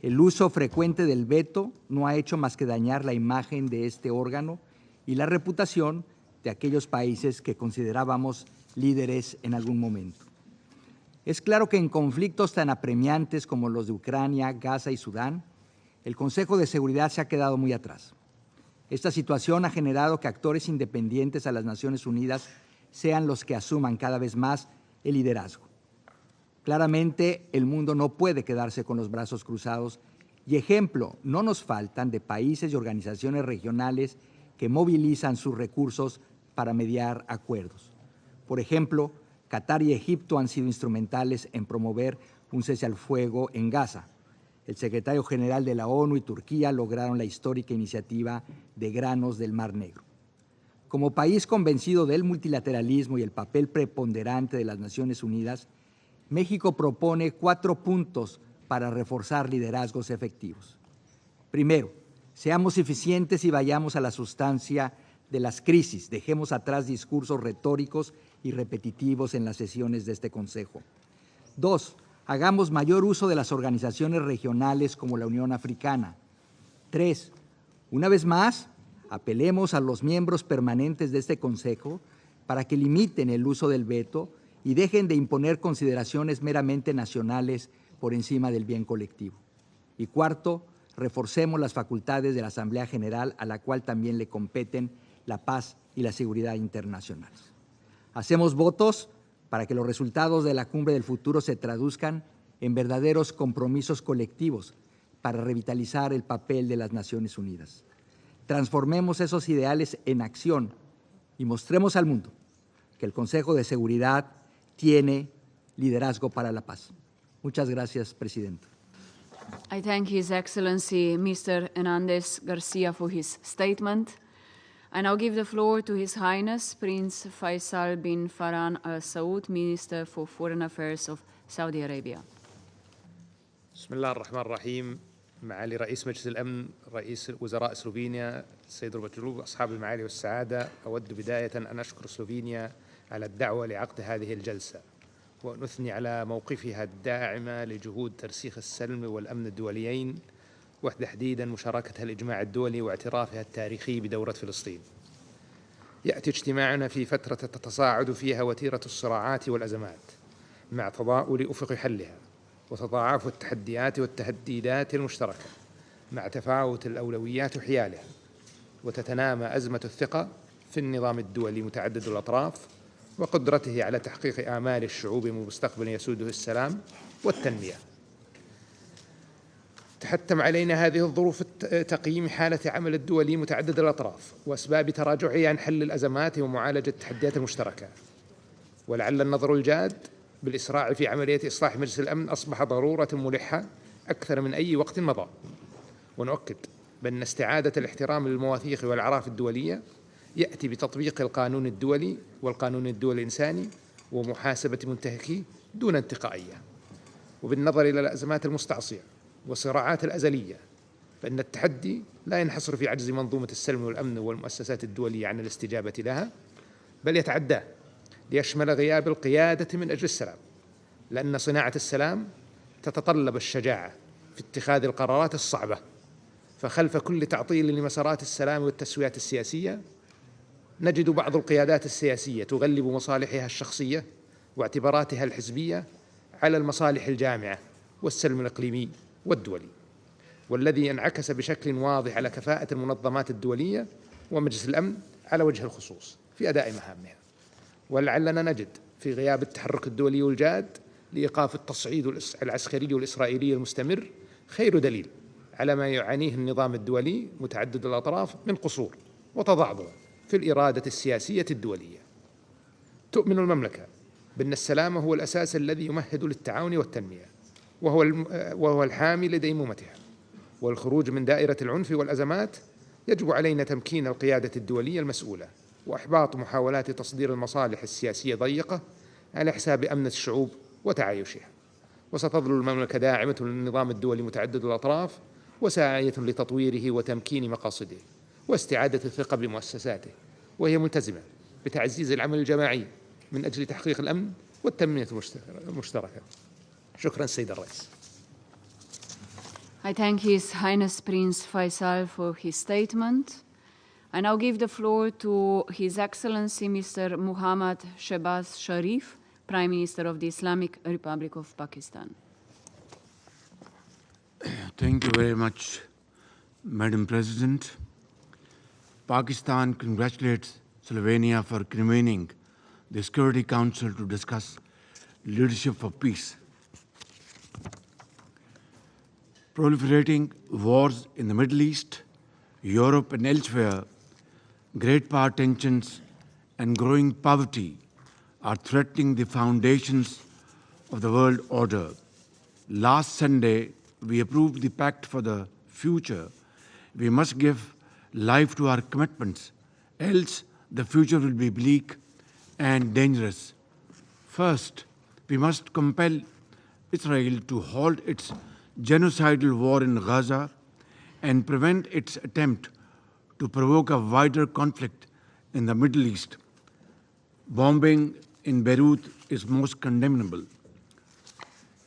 El uso frecuente del veto no ha hecho más que dañar la imagen de este órgano y la reputación de aquellos países que considerábamos líderes en algún momento. Es claro que en conflictos tan apremiantes como los de Ucrania, Gaza y Sudán, el Consejo de Seguridad se ha quedado muy atrás. Esta situación ha generado que actores independientes a las Naciones Unidas sean los que asuman cada vez más el liderazgo. Claramente, el mundo no puede quedarse con los brazos cruzados y ejemplo no nos faltan de países y organizaciones regionales que movilizan sus recursos para mediar acuerdos. Por ejemplo, Qatar y Egipto han sido instrumentales en promover un cese al fuego en Gaza. El secretario general de la ONU y Turquía lograron la histórica iniciativa de granos del Mar Negro. Como país convencido del multilateralismo y el papel preponderante de las Naciones Unidas, México propone 4 puntos para reforzar liderazgos efectivos. Primero, seamos eficientes y vayamos a la sustancia de las crisis. Dejemos atrás discursos retóricos y repetitivos en las sesiones de este Consejo. 2, hagamos mayor uso de las organizaciones regionales como la Unión Africana. 3, una vez más, apelemos a los miembros permanentes de este Consejo para que limiten el uso del veto y dejen de imponer consideraciones meramente nacionales por encima del bien colectivo. Y cuarto, reforcemos las facultades de la Asamblea General, a la cual también le competen la paz y la seguridad internacionales. Hacemos votos para que los resultados de la Cumbre del Futuro se traduzcan en verdaderos compromisos colectivos para revitalizar el papel de las Naciones Unidas. Transformemos esos ideales en acción y mostremos al mundo que el Consejo de Seguridad tiene liderazgo para la paz. Muchas gracias, Presidenta. I thank His Excellency Mr. Hernández García for his statement. I now give the floor to His Highness Prince Faisal bin Farhan Al Saud, Minister for Foreign Affairs of Saudi Arabia. بسم الله الرحمن الرحيم. معالي رئيس مجلس الأمن، رئيس وزراء سلوفينيا، السيد روبرت، أصحاب المعالي والسعادة، أود بداية أن أشكر سلوفينيا على الدعوة لعقد هذه الجلسة ونثني على موقفها الداعمة لجهود ترسيخ السلم والأمن الدوليين وتحديدا مشاركتها الإجماع الدولي واعترافها التاريخي بدولة فلسطين. يأتي اجتماعنا في فترة تتصاعد فيها وتيرة الصراعات والأزمات مع تضاؤل أفق حلها وتضاعف التحديات والتهديدات المشتركة مع تفاوت الأولويات حيالها، وتتنامى أزمة الثقة في النظام الدولي متعدد الأطراف وقدرته على تحقيق آمال الشعوب بمستقبل يسوده السلام والتنمية. تحتم علينا هذه الظروف تقييم حالة عمل الدولي متعدد الأطراف وأسباب تراجعه عن حل الأزمات ومعالجة التحديات المشتركة، ولعل النظر الجاد بالإسراع في عملية إصلاح مجلس الأمن أصبح ضرورة ملحة أكثر من أي وقت مضى. ونؤكد بأن استعادة الاحترام للمواثيق والأعراف الدولية يأتي بتطبيق القانون الدولي والقانون الدولي الإنساني ومحاسبة منتهكيه دون انتقائية. وبالنظر إلى الأزمات المستعصية والصراعات الأزلية، فإن التحدي لا ينحصر في عجز منظومة السلم والأمن والمؤسسات الدولية عن الاستجابة لها، بل يتعداه ليشمل غياب القيادة من أجل السلام، لأن صناعة السلام تتطلب الشجاعة في اتخاذ القرارات الصعبة. فخلف كل تعطيل لمسارات السلام والتسويات السياسية نجد بعض القيادات السياسية تغلب مصالحها الشخصية واعتباراتها الحزبية على المصالح الجامعة والسلم الإقليمي والدولي. والذي انعكس بشكل واضح على كفاءة المنظمات الدولية ومجلس الأمن على وجه الخصوص في أداء مهامها. ولعلنا نجد في غياب التحرك الدولي الجاد لإيقاف التصعيد العسكري والإسرائيلي المستمر خير دليل على ما يعانيه النظام الدولي متعدد الأطراف من قصور وتضعضع في الإرادة السياسية الدولية. تؤمن المملكة بأن السلام هو الأساس الذي يمهد للتعاون والتنمية، وهو الحامي لديمومتها، والخروج من دائرة العنف والأزمات يجب علينا تمكين القيادة الدولية المسؤولة وإحباط محاولات تصدير المصالح السياسية ضيقة على حساب أمن الشعوب وتعايشها. وستظل المملكة داعمة للنظام الدولي متعدد الأطراف وساعية لتطويره وتمكين مقاصده واستعادة الثقة بمؤسساته، وهي ملتزمة بتعزيز العمل الجماعي من أجل تحقيق الأمن والتنمية المشتركة. شكرا سيد الرئيس. I thank His Highness Prince Faisal for his statement. I now give the floor to His Excellency Mr. Muhammad Shehbaz Sharif, Prime Minister of the Islamic Republic of Pakistan. Thank you very much, Madam President. Pakistan congratulates Slovenia for convening the Security Council to discuss leadership for peace. Proliferating wars in the Middle East, Europe and elsewhere, great power tensions and growing poverty are threatening the foundations of the world order. Last Sunday, we approved the Pact for the Future. We must give life to our commitments, else the future will be bleak and dangerous. First, we must compel Israel to halt its genocidal war in Gaza and prevent its attempt to provoke a wider conflict in the Middle East. Bombing in Beirut is most condemnable.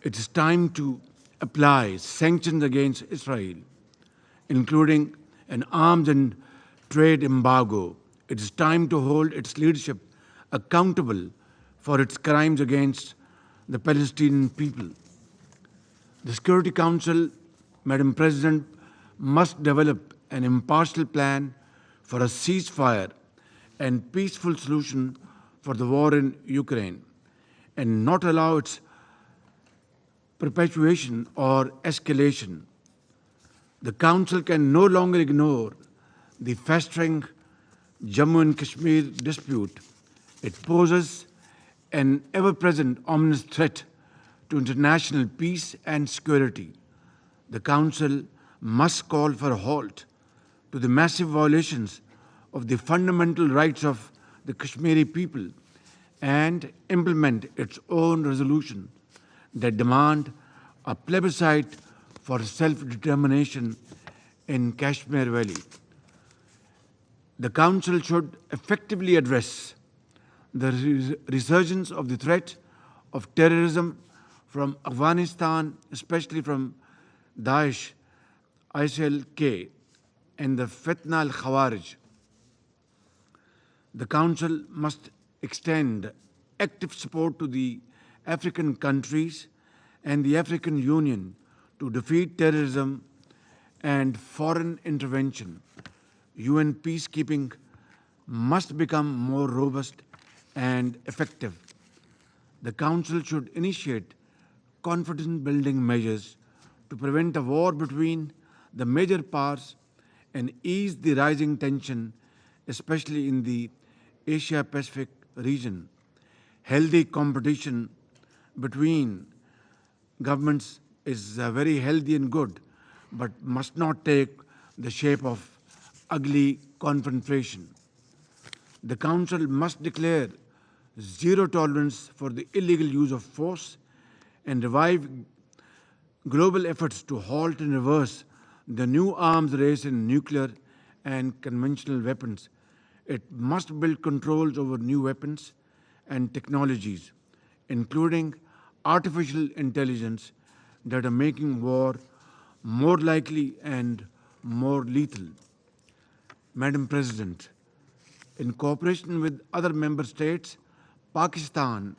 It is time to apply sanctions against Israel, including an arms and trade embargo. It is time to hold its leadership accountable for its crimes against the Palestinian people. The Security Council, Madam President, must develop an impartial plan for a ceasefire and peaceful solution for the war in Ukraine, and not allow its perpetuation or escalation. The Council can no longer ignore the festering Jammu and Kashmir dispute. It poses an ever-present ominous threat to international peace and security. The Council must call for a halt to the massive violations of the fundamental rights of the Kashmiri people and implement its own resolution that demand a plebiscite for self-determination in Kashmir Valley. The Council should effectively address the resurgence of the threat of terrorism from Afghanistan, especially from Daesh, ISIL-K, and the Fitna al-Khawarij. The Council must extend active support to the African countries and the African Union to defeat terrorism and foreign intervention. UN peacekeeping must become more robust and effective. The Council should initiate confidence-building measures to prevent a war between the major powers and ease the rising tension, especially in the Asia-Pacific region. Healthy competition between governments is very healthy and good, but must not take the shape of ugly confrontation. The Council must declare zero tolerance for the illegal use of force and revive global efforts to halt and reverse the new arms race in nuclear and conventional weapons. It must build controls over new weapons and technologies, including artificial intelligence, that are making war more likely and more lethal. Madam President, in cooperation with other member states, Pakistan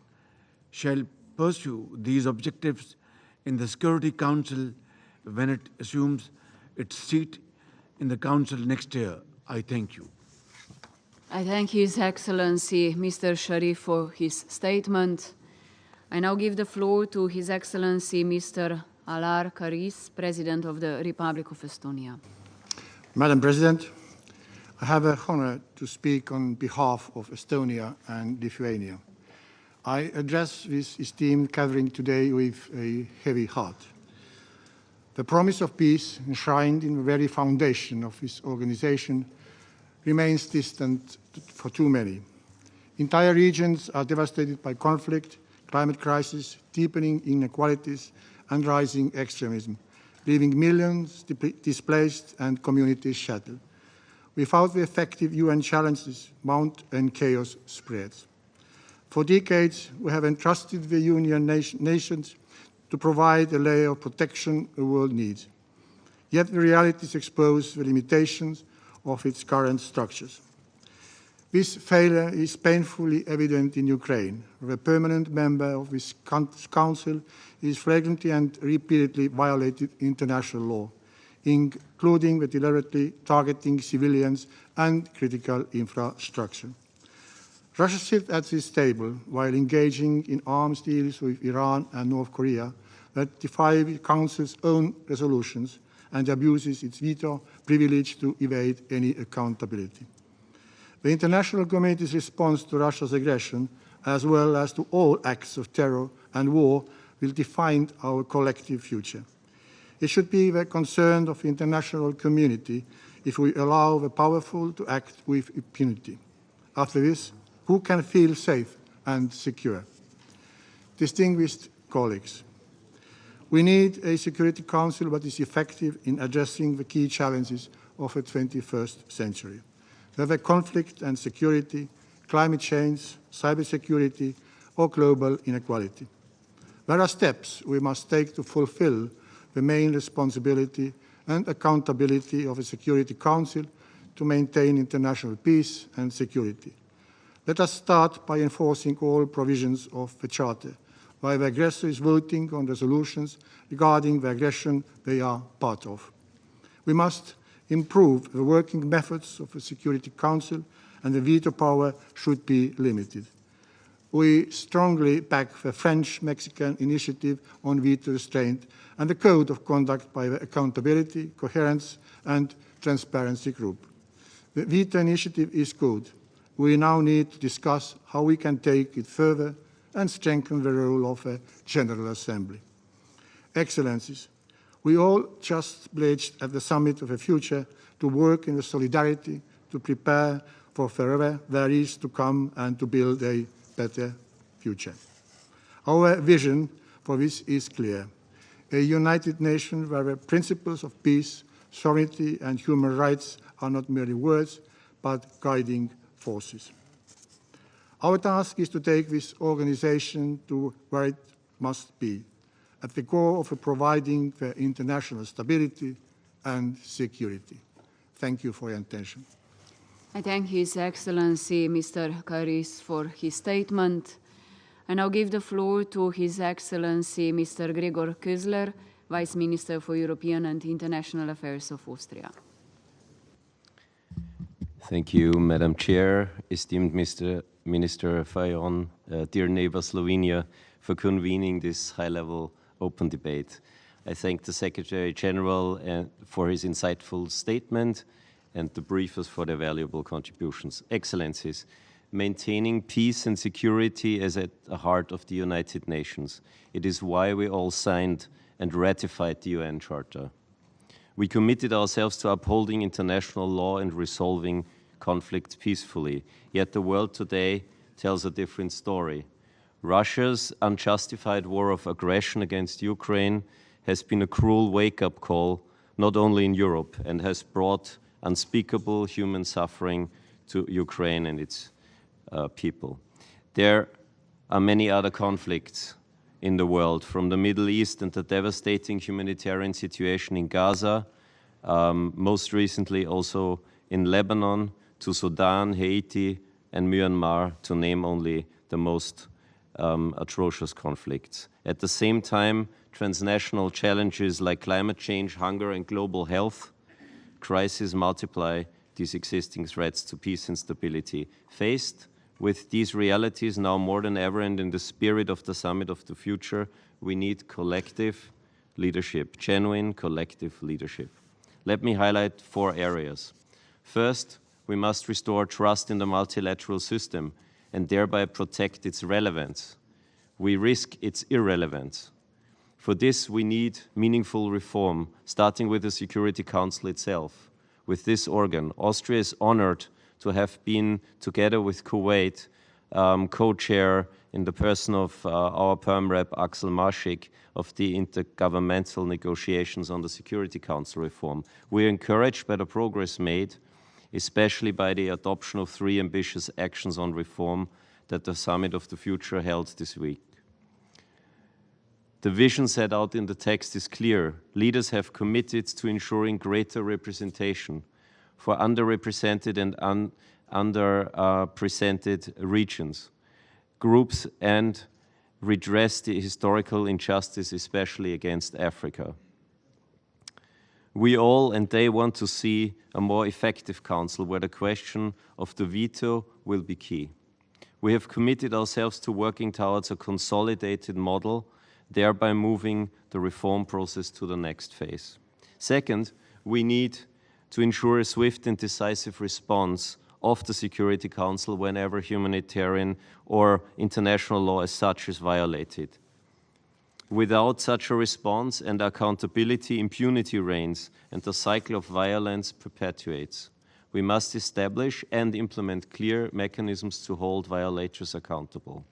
shall pursue these objectives in the Security Council when it assumes its seat in the Council next year. I thank you. I thank His Excellency Mr. Sharif for his statement. I now give the floor to His Excellency Mr. Alar Karis, President of the Republic of Estonia. Madam President, I have the honor to speak on behalf of Estonia and Lithuania. I address this esteemed gathering today with a heavy heart. The promise of peace, enshrined in the very foundation of this organization, remains distant for too many. Entire regions are devastated by conflict, climate crisis, deepening inequalities, and rising extremism, leaving millions displaced and communities shattered. Without the effective UN challenges, mount and chaos spreads. For decades, we have entrusted the Union nations to provide a layer of protection the world needs. Yet the realities expose the limitations of its current structures. This failure is painfully evident in Ukraine, where a permanent member of this Council is flagrantly and repeatedly violated international law, including the deliberately targeting civilians and critical infrastructure. Russia sits at this table while engaging in arms deals with Iran and North Korea that defy the Council's own resolutions and abuses its veto privilege to evade any accountability. The international community's response to Russia's aggression, as well as to all acts of terror and war, will define our collective future. It should be the concern of the international community if we allow the powerful to act with impunity. After this, who can feel safe and secure? Distinguished colleagues, we need a Security Council that is effective in addressing the key challenges of the 21st century, whether conflict and security, climate change, cybersecurity, or global inequality. There are steps we must take to fulfill the main responsibility and accountability of a Security Council to maintain international peace and security. Let us start by enforcing all provisions of the Charter, while the aggressor is voting on resolutions regarding the aggression they are part of. We must improve the working methods of the Security Council, and the veto power should be limited. We strongly back the French-Mexican initiative on veto restraint and the Code of Conduct by the Accountability, Coherence and Transparency Group. The veto initiative is good. We now need to discuss how we can take it further and strengthen the role of a General Assembly. Excellencies, we all just pledged at the Summit of the Future to work in solidarity to prepare for forever there is to come and to build a better future. Our vision for this is clear: a united nation where the principles of peace, sovereignty and human rights are not merely words, but guiding forces. Our task is to take this organization to where it must be, at the core of providing the international stability and security. Thank you for your attention. I thank His Excellency Mr. Karis for his statement. I now give the floor to His Excellency Mr. Gregor Közler, Vice Minister for European and International Affairs of Austria. Thank you, Madam Chair, esteemed Mr. Minister Fajon, dear neighbor Slovenia, for convening this high-level open debate. I thank the Secretary General for his insightful statement and the briefers for their valuable contributions. Excellencies, maintaining peace and security is at the heart of the United Nations. It is why we all signed and ratified the UN Charter. We committed ourselves to upholding international law and resolving conflicts peacefully. Yet the world today tells a different story. Russia's unjustified war of aggression against Ukraine has been a cruel wake-up call, not only in Europe, and has brought unspeakable human suffering to Ukraine and its people. There are many other conflicts in the world, from the Middle East and the devastating humanitarian situation in Gaza, most recently also in Lebanon, to Sudan, Haiti, and Myanmar, to name only the most atrocious conflicts. At the same time, transnational challenges like climate change, hunger, and global health crises multiply these existing threats to peace and stability. Faced with these realities now more than ever, and in the spirit of the Summit of the Future, we need collective leadership, genuine collective leadership. Let me highlight 4 areas. First, we must restore trust in the multilateral system and thereby protect its relevance. We risk its irrelevance. For this, we need meaningful reform, starting with the Security Council itself. With this organ, Austria is honored to have been, together with Kuwait, co-chair in the person of our Perm Rep Axel Maschik of the intergovernmental negotiations on the Security Council reform. We are encouraged by the progress made, especially by the adoption of 3 ambitious actions on reform that the Summit of the Future held this week. The vision set out in the text is clear. Leaders have committed to ensuring greater representation for underrepresented and underrepresented regions, groups, and redress the historical injustice, especially against Africa. We all and they want to see a more effective council where the question of the veto will be key. We have committed ourselves to working towards a consolidated model, thereby moving the reform process to the next phase. Second, we need to ensure a swift and decisive response of the Security Council whenever humanitarian or international law as such is violated. Without such a response and accountability, impunity reigns and the cycle of violence perpetuates. We must establish and implement clear mechanisms to hold violators accountable.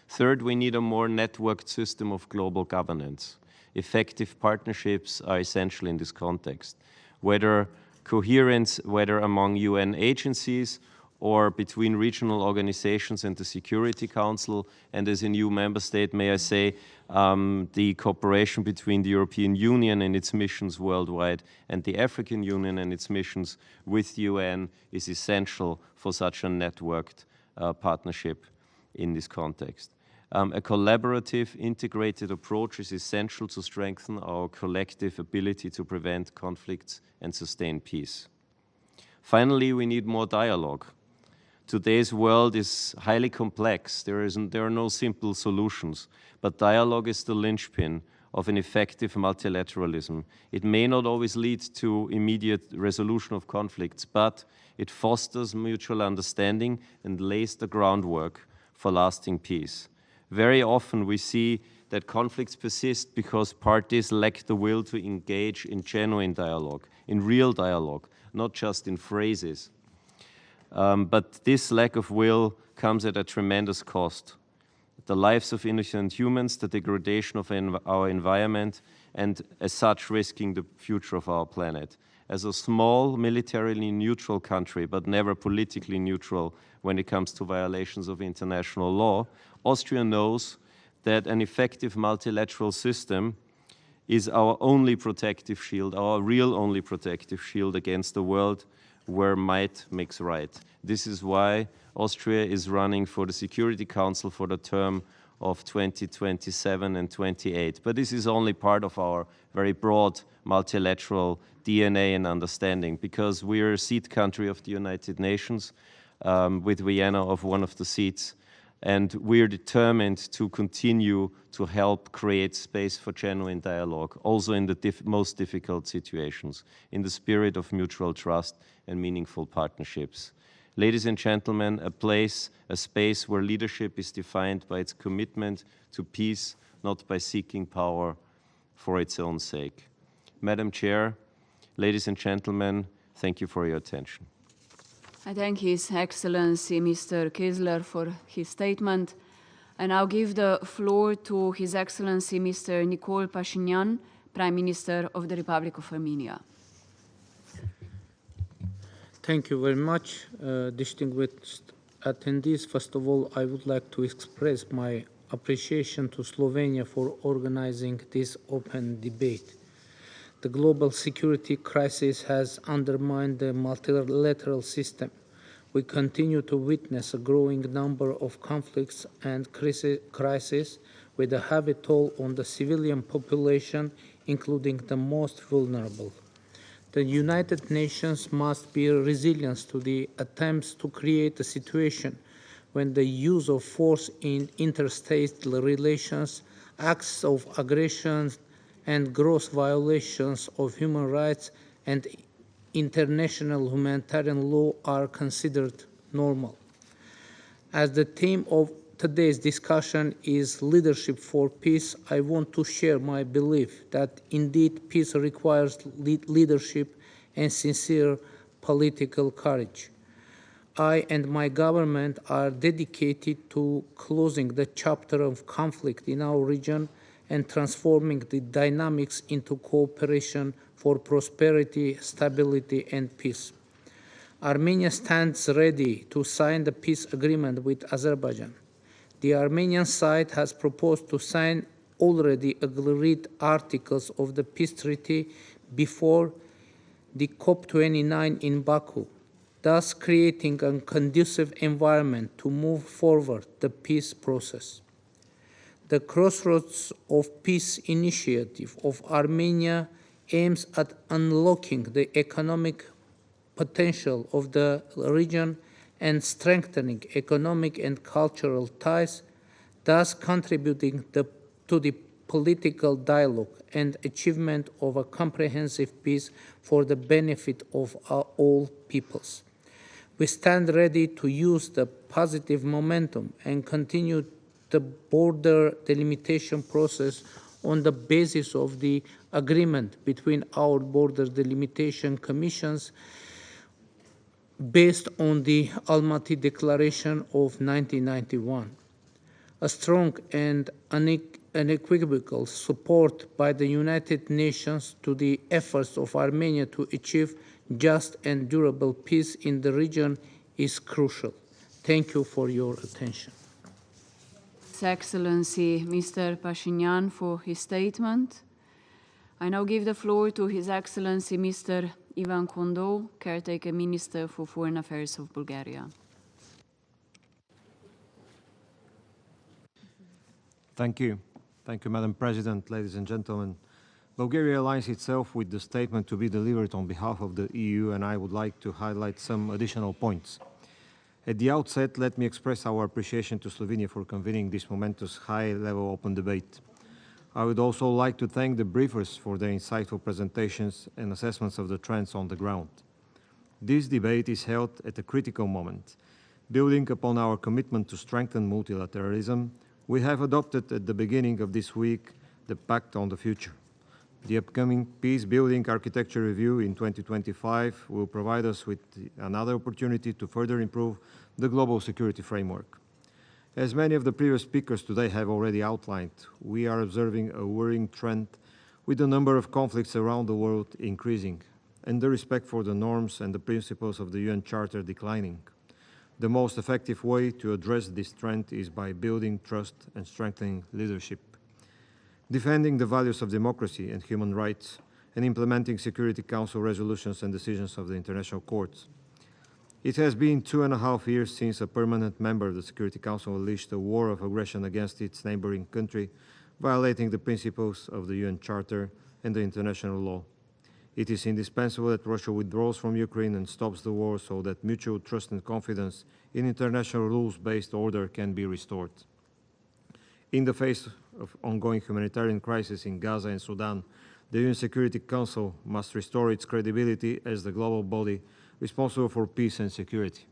Third, we need a more networked system of global governance. Effective partnerships are essential in this context, whether among UN agencies or between regional organizations and the Security Council. And as a new member state, may I say, the cooperation between the European Union and its missions worldwide and the African Union and its missions with the UN is essential for such a networked partnership in this context. A collaborative, integrated approach is essential to strengthen our collective ability to prevent conflicts and sustain peace. Finally, we need more dialogue. Today's world is highly complex. There are no simple solutions, but dialogue is the linchpin of an effective multilateralism. It may not always lead to immediate resolution of conflicts, but it fosters mutual understanding and lays the groundwork for lasting peace. Very often we see that conflicts persist because parties lack the will to engage in genuine dialogue, in real dialogue, not just in phrases. But this lack of will comes at a tremendous cost. The lives of innocent humans, the degradation of our environment, and as such risking the future of our planet. As a small, militarily neutral country, but never politically neutral when it comes to violations of international law, Austria knows that an effective multilateral system is our only protective shield, our real only protective shield against a world where might makes right. This is why Austria is running for the Security Council for the term of 2027 and 28. But this is only part of our very broad multilateral DNA and understanding, because we are a seat country of the United Nations, with Vienna of one of the seats, and we are determined to continue to help create space for genuine dialogue, also in the most difficult situations, in the spirit of mutual trust and meaningful partnerships. Ladies and gentlemen, a space where leadership is defined by its commitment to peace, not by seeking power for its own sake. Madam Chair, ladies and gentlemen, thank you for your attention. I thank His Excellency Mr. Kizler for his statement. I now give the floor to His Excellency Mr. Nicol Pashinyan, Prime Minister of the Republic of Armenia. Thank you very much, distinguished attendees. First of all, I would like to express my appreciation to Slovenia for organizing this open debate. The global security crisis has undermined the multilateral system, we continue to witness a growing number of conflicts and crises with a heavy toll on the civilian population, including the most vulnerable. The United Nations must be resilient to the attempts to create a situation when the use of force in interstate relations, acts of aggression, and gross violations of human rights and international humanitarian law are considered normal. As the theme of today's discussion is leadership for peace, I want to share my belief that indeed peace requires leadership and sincere political courage. I and my government are dedicated to closing the chapter of conflict in our region and transforming the dynamics into cooperation for prosperity, stability, and peace. Armenia stands ready to sign the peace agreement with Azerbaijan. The Armenian side has proposed to sign already agreed articles of the peace treaty before the COP29 in Baku, thus creating a conducive environment to move forward the peace process. The Crossroads of Peace initiative of Armenia aims at unlocking the economic potential of the region and strengthening economic and cultural ties, thus contributing to the political dialogue and achievement of a comprehensive peace for the benefit of all peoples. We stand ready to use the positive momentum and continue the border delimitation process on the basis of the agreement between our border delimitation commissions based on the Almaty Declaration of 1991. A strong and unequivocal support by the United Nations to the efforts of Armenia to achieve just and durable peace in the region is crucial. Thank you for your attention. His Excellency Mr. Pashinyan for his statement. I now give the floor to His Excellency Mr. Ivan Kondo, Caretaker Minister for Foreign Affairs of Bulgaria. Thank you. Thank you, Madam President, ladies and gentlemen. Bulgaria aligns itself with the statement to be delivered on behalf of the EU, and I would like to highlight some additional points. At the outset, let me express our appreciation to Slovenia for convening this momentous high-level open debate. I would also like to thank the briefers for their insightful presentations and assessments of the trends on the ground. This debate is held at a critical moment. Building upon our commitment to strengthen multilateralism, we have adopted at the beginning of this week the Pact on the Future. The upcoming Peace-Building Architecture Review in 2025 will provide us with another opportunity to further improve the global security framework. As many of the previous speakers today have already outlined, we are observing a worrying trend with the number of conflicts around the world increasing and the respect for the norms and the principles of the UN Charter declining. The most effective way to address this trend is by building trust and strengthening leadership, defending the values of democracy and human rights, and implementing Security Council resolutions and decisions of the international courts. It has been 2.5 years since a permanent member of the Security Council unleashed a war of aggression against its neighboring country, violating the principles of the UN Charter and the international law. It is indispensable that Russia withdraws from Ukraine and stops the war so that mutual trust and confidence in international rules-based order can be restored. In the face of ongoing humanitarian crisis in Gaza and Sudan, the UN Security Council must restore its credibility as the global body responsible for peace and security.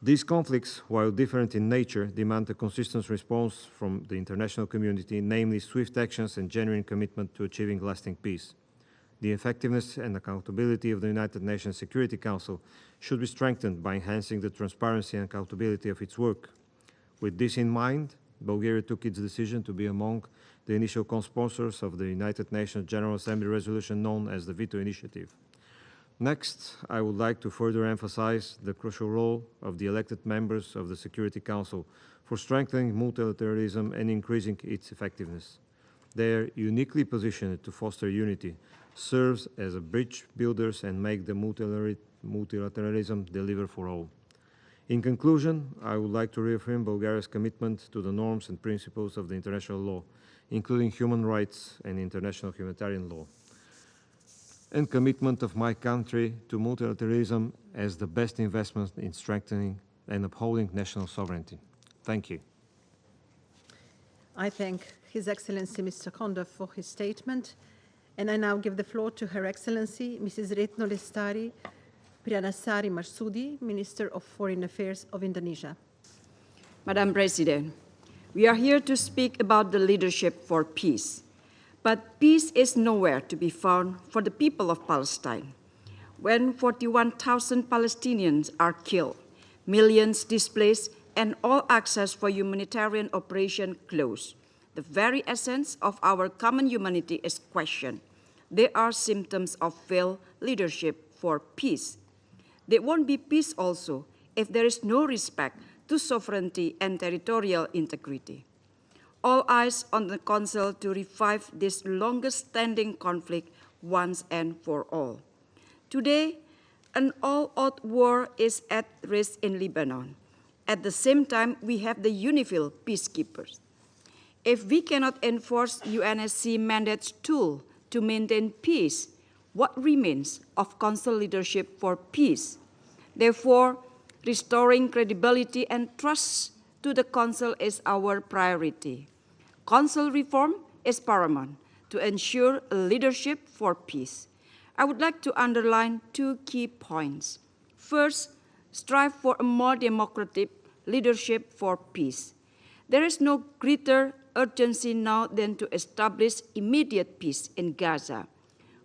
These conflicts, while different in nature, demand a consistent response from the international community, namely swift actions and genuine commitment to achieving lasting peace. The effectiveness and accountability of the United Nations Security Council should be strengthened by enhancing the transparency and accountability of its work. With this in mind, Bulgaria took its decision to be among the initial co-sponsors of the United Nations General Assembly resolution known as the Veto Initiative. Next, I would like to further emphasize the crucial role of the elected members of the Security Council for strengthening multilateralism and increasing its effectiveness. They are uniquely positioned to foster unity, serve as a bridge builders and make the multilateralism deliver for all. In conclusion, I would like to reaffirm Bulgaria's commitment to the norms and principles of the international law, including human rights and international humanitarian law, and commitment of my country to multilateralism as the best investment in strengthening and upholding national sovereignty. Thank you. I thank His Excellency Mr. Konda for his statement, and I now give the floor to Her Excellency Mrs. Retno Lestari Priyanasari Marsudi, Minister of Foreign Affairs of Indonesia. Madam President, we are here to speak about the leadership for peace. But peace is nowhere to be found for the people of Palestine. When 41,000 Palestinians are killed, millions displaced, and all access for humanitarian operation closed, the very essence of our common humanity is questioned. They are symptoms of failed leadership for peace. There won't be peace also if there is no respect to sovereignty and territorial integrity. All eyes on the Council to revive this longest-standing conflict once and for all. Today, an all-out war is at risk in Lebanon. At the same time, we have the UNIFIL peacekeepers. If we cannot enforce UNSC mandate's tool to maintain peace, what remains of Council leadership for peace? Therefore, restoring credibility and trust to the Council is our priority. Council reform is paramount to ensure leadership for peace. I would like to underline two key points. First, strive for a more democratic leadership for peace. There is no greater urgency now than to establish immediate peace in Gaza.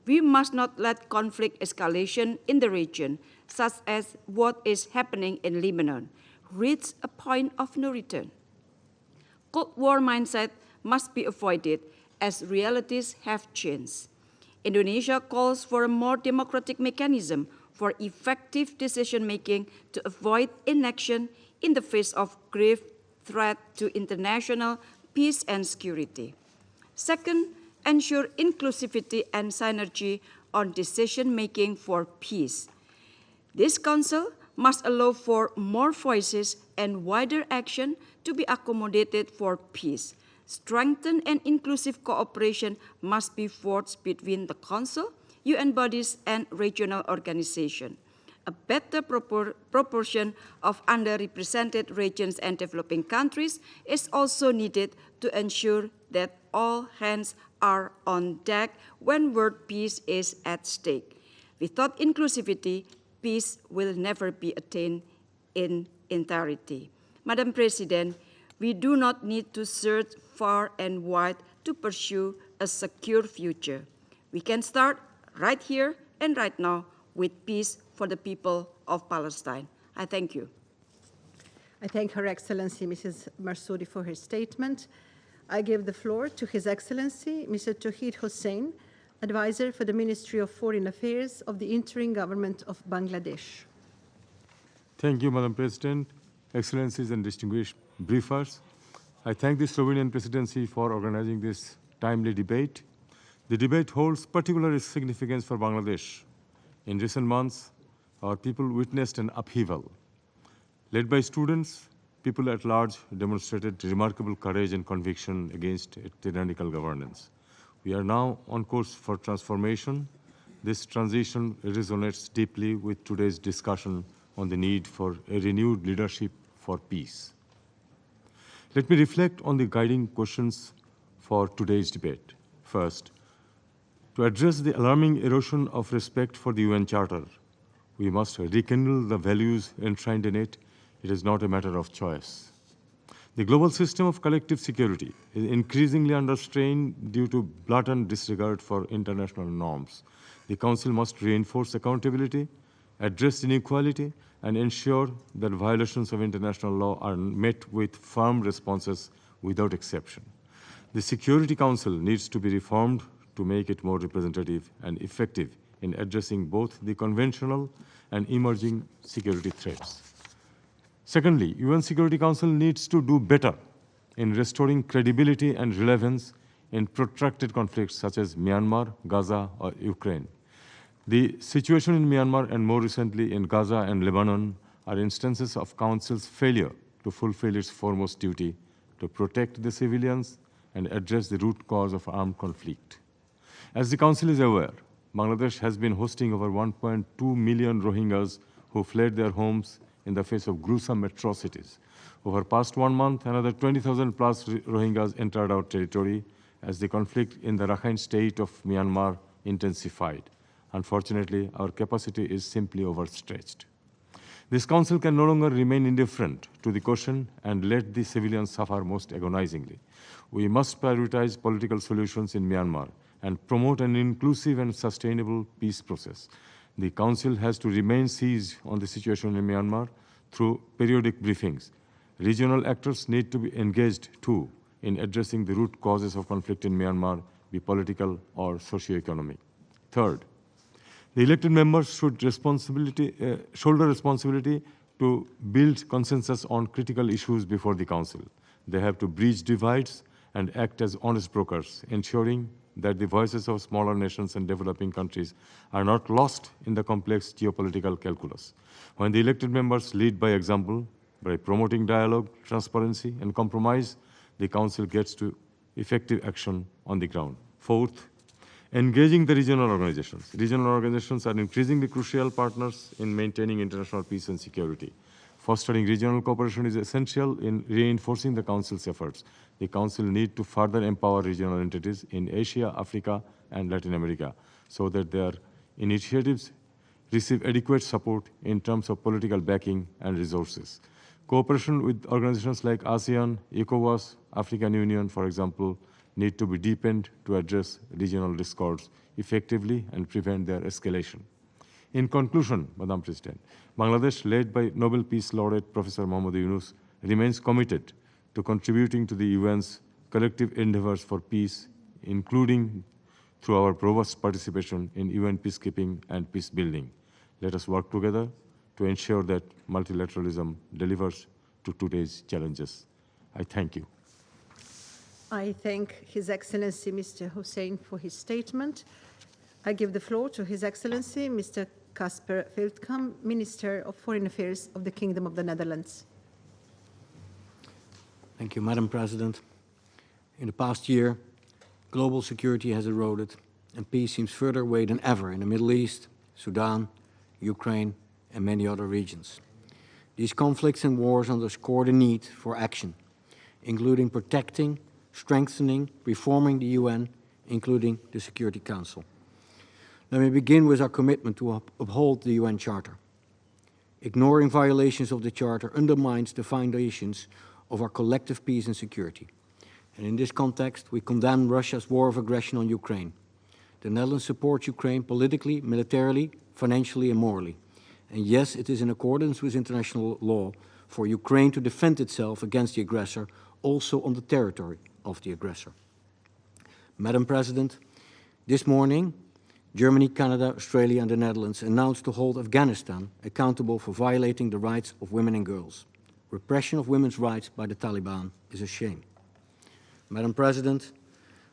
We must not let conflict escalation in the region, such as what is happening in Lebanon, reach a point of no return. Cold War mindset must be avoided as realities have changed. Indonesia calls for a more democratic mechanism for effective decision-making to avoid inaction in the face of grave threat to international peace and security. Second, ensure inclusivity and synergy on decision-making for peace. This Council must allow for more voices and wider action to be accommodated for peace. Strengthened and inclusive cooperation must be forged between the Council, UN bodies, and regional organizations. A better proportion of underrepresented regions and developing countries is also needed to ensure that all hands are on deck when world peace is at stake. Without inclusivity, peace will never be attained in entirety. Madam President, we do not need to search far and wide to pursue a secure future. We can start right here and right now with peace for the people of Palestine. I thank you. I thank Her Excellency Mrs. Marsudi for her statement. I give the floor to His Excellency Mr. Tauhid Hussain, Advisor for the Ministry of Foreign Affairs of the Interim Government of Bangladesh. Thank you, Madam President, Excellencies and distinguished briefers. I thank the Slovenian Presidency for organizing this timely debate. The debate holds particular significance for Bangladesh. In recent months, our people witnessed an upheaval. Led by students, people at large demonstrated remarkable courage and conviction against tyrannical governance. We are now on course for transformation. This transition resonates deeply with today's discussion on the need for a renewed leadership for peace. Let me reflect on the guiding questions for today's debate. First, to address the alarming erosion of respect for the UN Charter, we must rekindle the values enshrined in it. It is not a matter of choice. The global system of collective security is increasingly under strain due to blatant disregard for international norms. The Council must reinforce accountability, address inequality, and ensure that violations of international law are met with firm responses without exception. The Security Council needs to be reformed to make it more representative and effective in addressing both the conventional and emerging security threats. Secondly, UN Security Council needs to do better in restoring credibility and relevance in protracted conflicts such as Myanmar, Gaza, or Ukraine. The situation in Myanmar and more recently in Gaza and Lebanon are instances of Council's failure to fulfill its foremost duty to protect the civilians and address the root cause of armed conflict. As the Council is aware, Bangladesh has been hosting over 1.2 million Rohingyas who fled their homes in the face of gruesome atrocities. Over past 1 month, another 20,000 plus Rohingyas entered our territory as the conflict in the Rakhine state of Myanmar intensified. Unfortunately, our capacity is simply overstretched. This Council can no longer remain indifferent to the question and let the civilians suffer most agonizingly. We must prioritize political solutions in Myanmar and promote an inclusive and sustainable peace process. The Council has to remain seized on the situation in Myanmar through periodic briefings. Regional actors need to be engaged too in addressing the root causes of conflict in Myanmar, be political or socio-economic. Third, the elected members should shoulder responsibility to build consensus on critical issues before the Council. They have to bridge divides and act as honest brokers, ensuring that the voices of smaller nations and developing countries are not lost in the complex geopolitical calculus. When the elected members lead by example, by promoting dialogue, transparency, and compromise, the Council gets to effective action on the ground. Fourth, engaging the regional organizations. Regional organizations are increasingly crucial partners in maintaining international peace and security. Fostering regional cooperation is essential in reinforcing the Council's efforts. The Council needs to further empower regional entities in Asia, Africa, and Latin America so that their initiatives receive adequate support in terms of political backing and resources. Cooperation with organizations like ASEAN, ECOWAS, African Union, for example, need to be deepened to address regional discords effectively and prevent their escalation. In conclusion, Madam President, Bangladesh, led by Nobel Peace Laureate Professor Muhammad Yunus, remains committed to contributing to the UN's collective endeavors for peace, including through our robust participation in UN peacekeeping and peace building. Let us work together to ensure that multilateralism delivers to today's challenges. I thank you. I thank His Excellency Mr. Hussein for his statement. I give the floor to His Excellency Mr. Casper Veldkamp, Minister of Foreign Affairs of the Kingdom of the Netherlands. Thank you, Madam President. In the past year, global security has eroded and peace seems further away than ever in the Middle East, Sudan, Ukraine, and many other regions. These conflicts and wars underscore the need for action, including protecting, strengthening, reforming the UN, including the Security Council. Let me begin with our commitment to uphold the UN Charter. Ignoring violations of the Charter undermines the foundations of our collective peace and security. And in this context, we condemn Russia's war of aggression on Ukraine. The Netherlands supports Ukraine politically, militarily, financially, and morally. And yes, it is in accordance with international law for Ukraine to defend itself against the aggressor, also on the territory of the aggressor. Madam President, this morning, Germany, Canada, Australia, and the Netherlands announced to hold Afghanistan accountable for violating the rights of women and girls. Repression of women's rights by the Taliban is a shame. Madam President,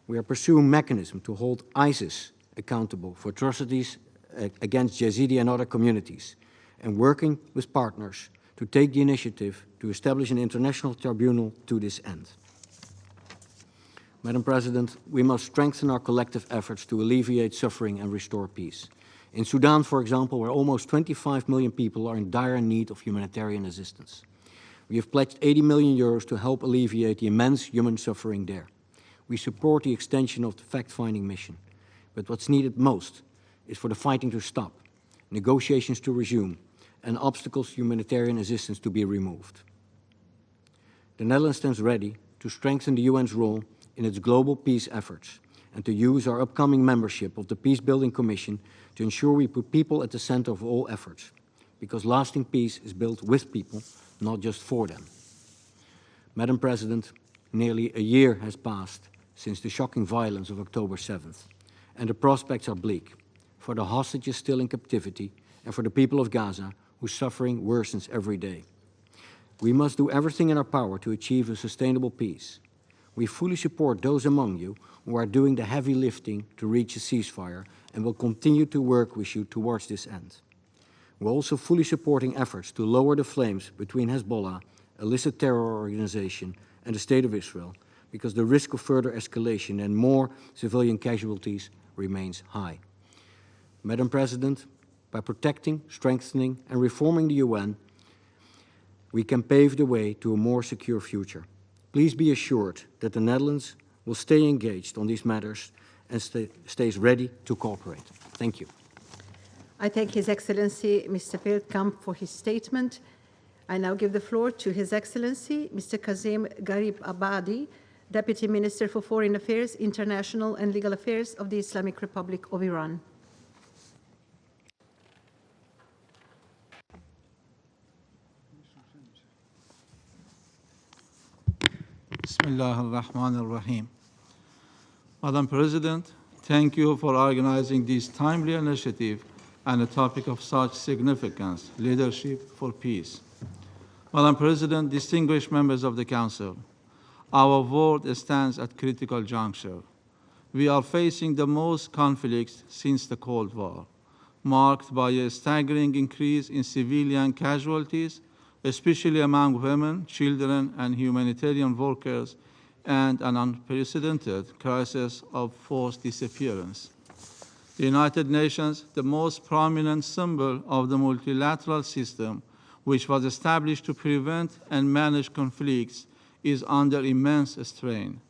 we are pursuing mechanisms to hold ISIS accountable for atrocities against Yazidi and other communities, and working with partners to take the initiative to establish an international tribunal to this end. Madam President, we must strengthen our collective efforts to alleviate suffering and restore peace. In Sudan, for example, where almost 25 million people are in dire need of humanitarian assistance. We have pledged 80 million euros to help alleviate the immense human suffering there. We support the extension of the fact-finding mission. But what's needed most is for the fighting to stop, negotiations to resume, and obstacles to humanitarian assistance to be removed. The Netherlands stands ready to strengthen the UN's role in its global peace efforts and to use our upcoming membership of the Peace Building Commission to ensure we put people at the center of all efforts, because lasting peace is built with people, not just for them. Madam President, nearly a year has passed since the shocking violence of October 7th, and the prospects are bleak for the hostages still in captivity and for the people of Gaza whose suffering worsens every day. We must do everything in our power to achieve a sustainable peace. We fully support those among you who are doing the heavy lifting to reach a ceasefire and will continue to work with you towards this end. We're also fully supporting efforts to lower the flames between Hezbollah, a illicit terror organization, and the State of Israel, because the risk of further escalation and more civilian casualties remains high. Madam President, by protecting, strengthening, and reforming the UN, we can pave the way to a more secure future. Please be assured that the Netherlands will stay engaged on these matters and stays ready to cooperate. Thank you. I thank His Excellency Mr. Veldkamp for his statement. I now give the floor to His Excellency Mr. Kazem Garib Abadi, Deputy Minister for Foreign Affairs, International and Legal Affairs of the Islamic Republic of Iran. Bismillah ar-Rahman ar-Rahim. Madam President, thank you for organizing this timely initiative and a topic of such significance, leadership for peace. Madam President, distinguished members of the Council, our world stands at critical juncture. We are facing the most conflicts since the Cold War, marked by a staggering increase in civilian casualties, especially among women, children, and humanitarian workers, and an unprecedented crisis of forced disappearance. The United Nations, the most prominent symbol of the multilateral system, which was established to prevent and manage conflicts, is under immense strain,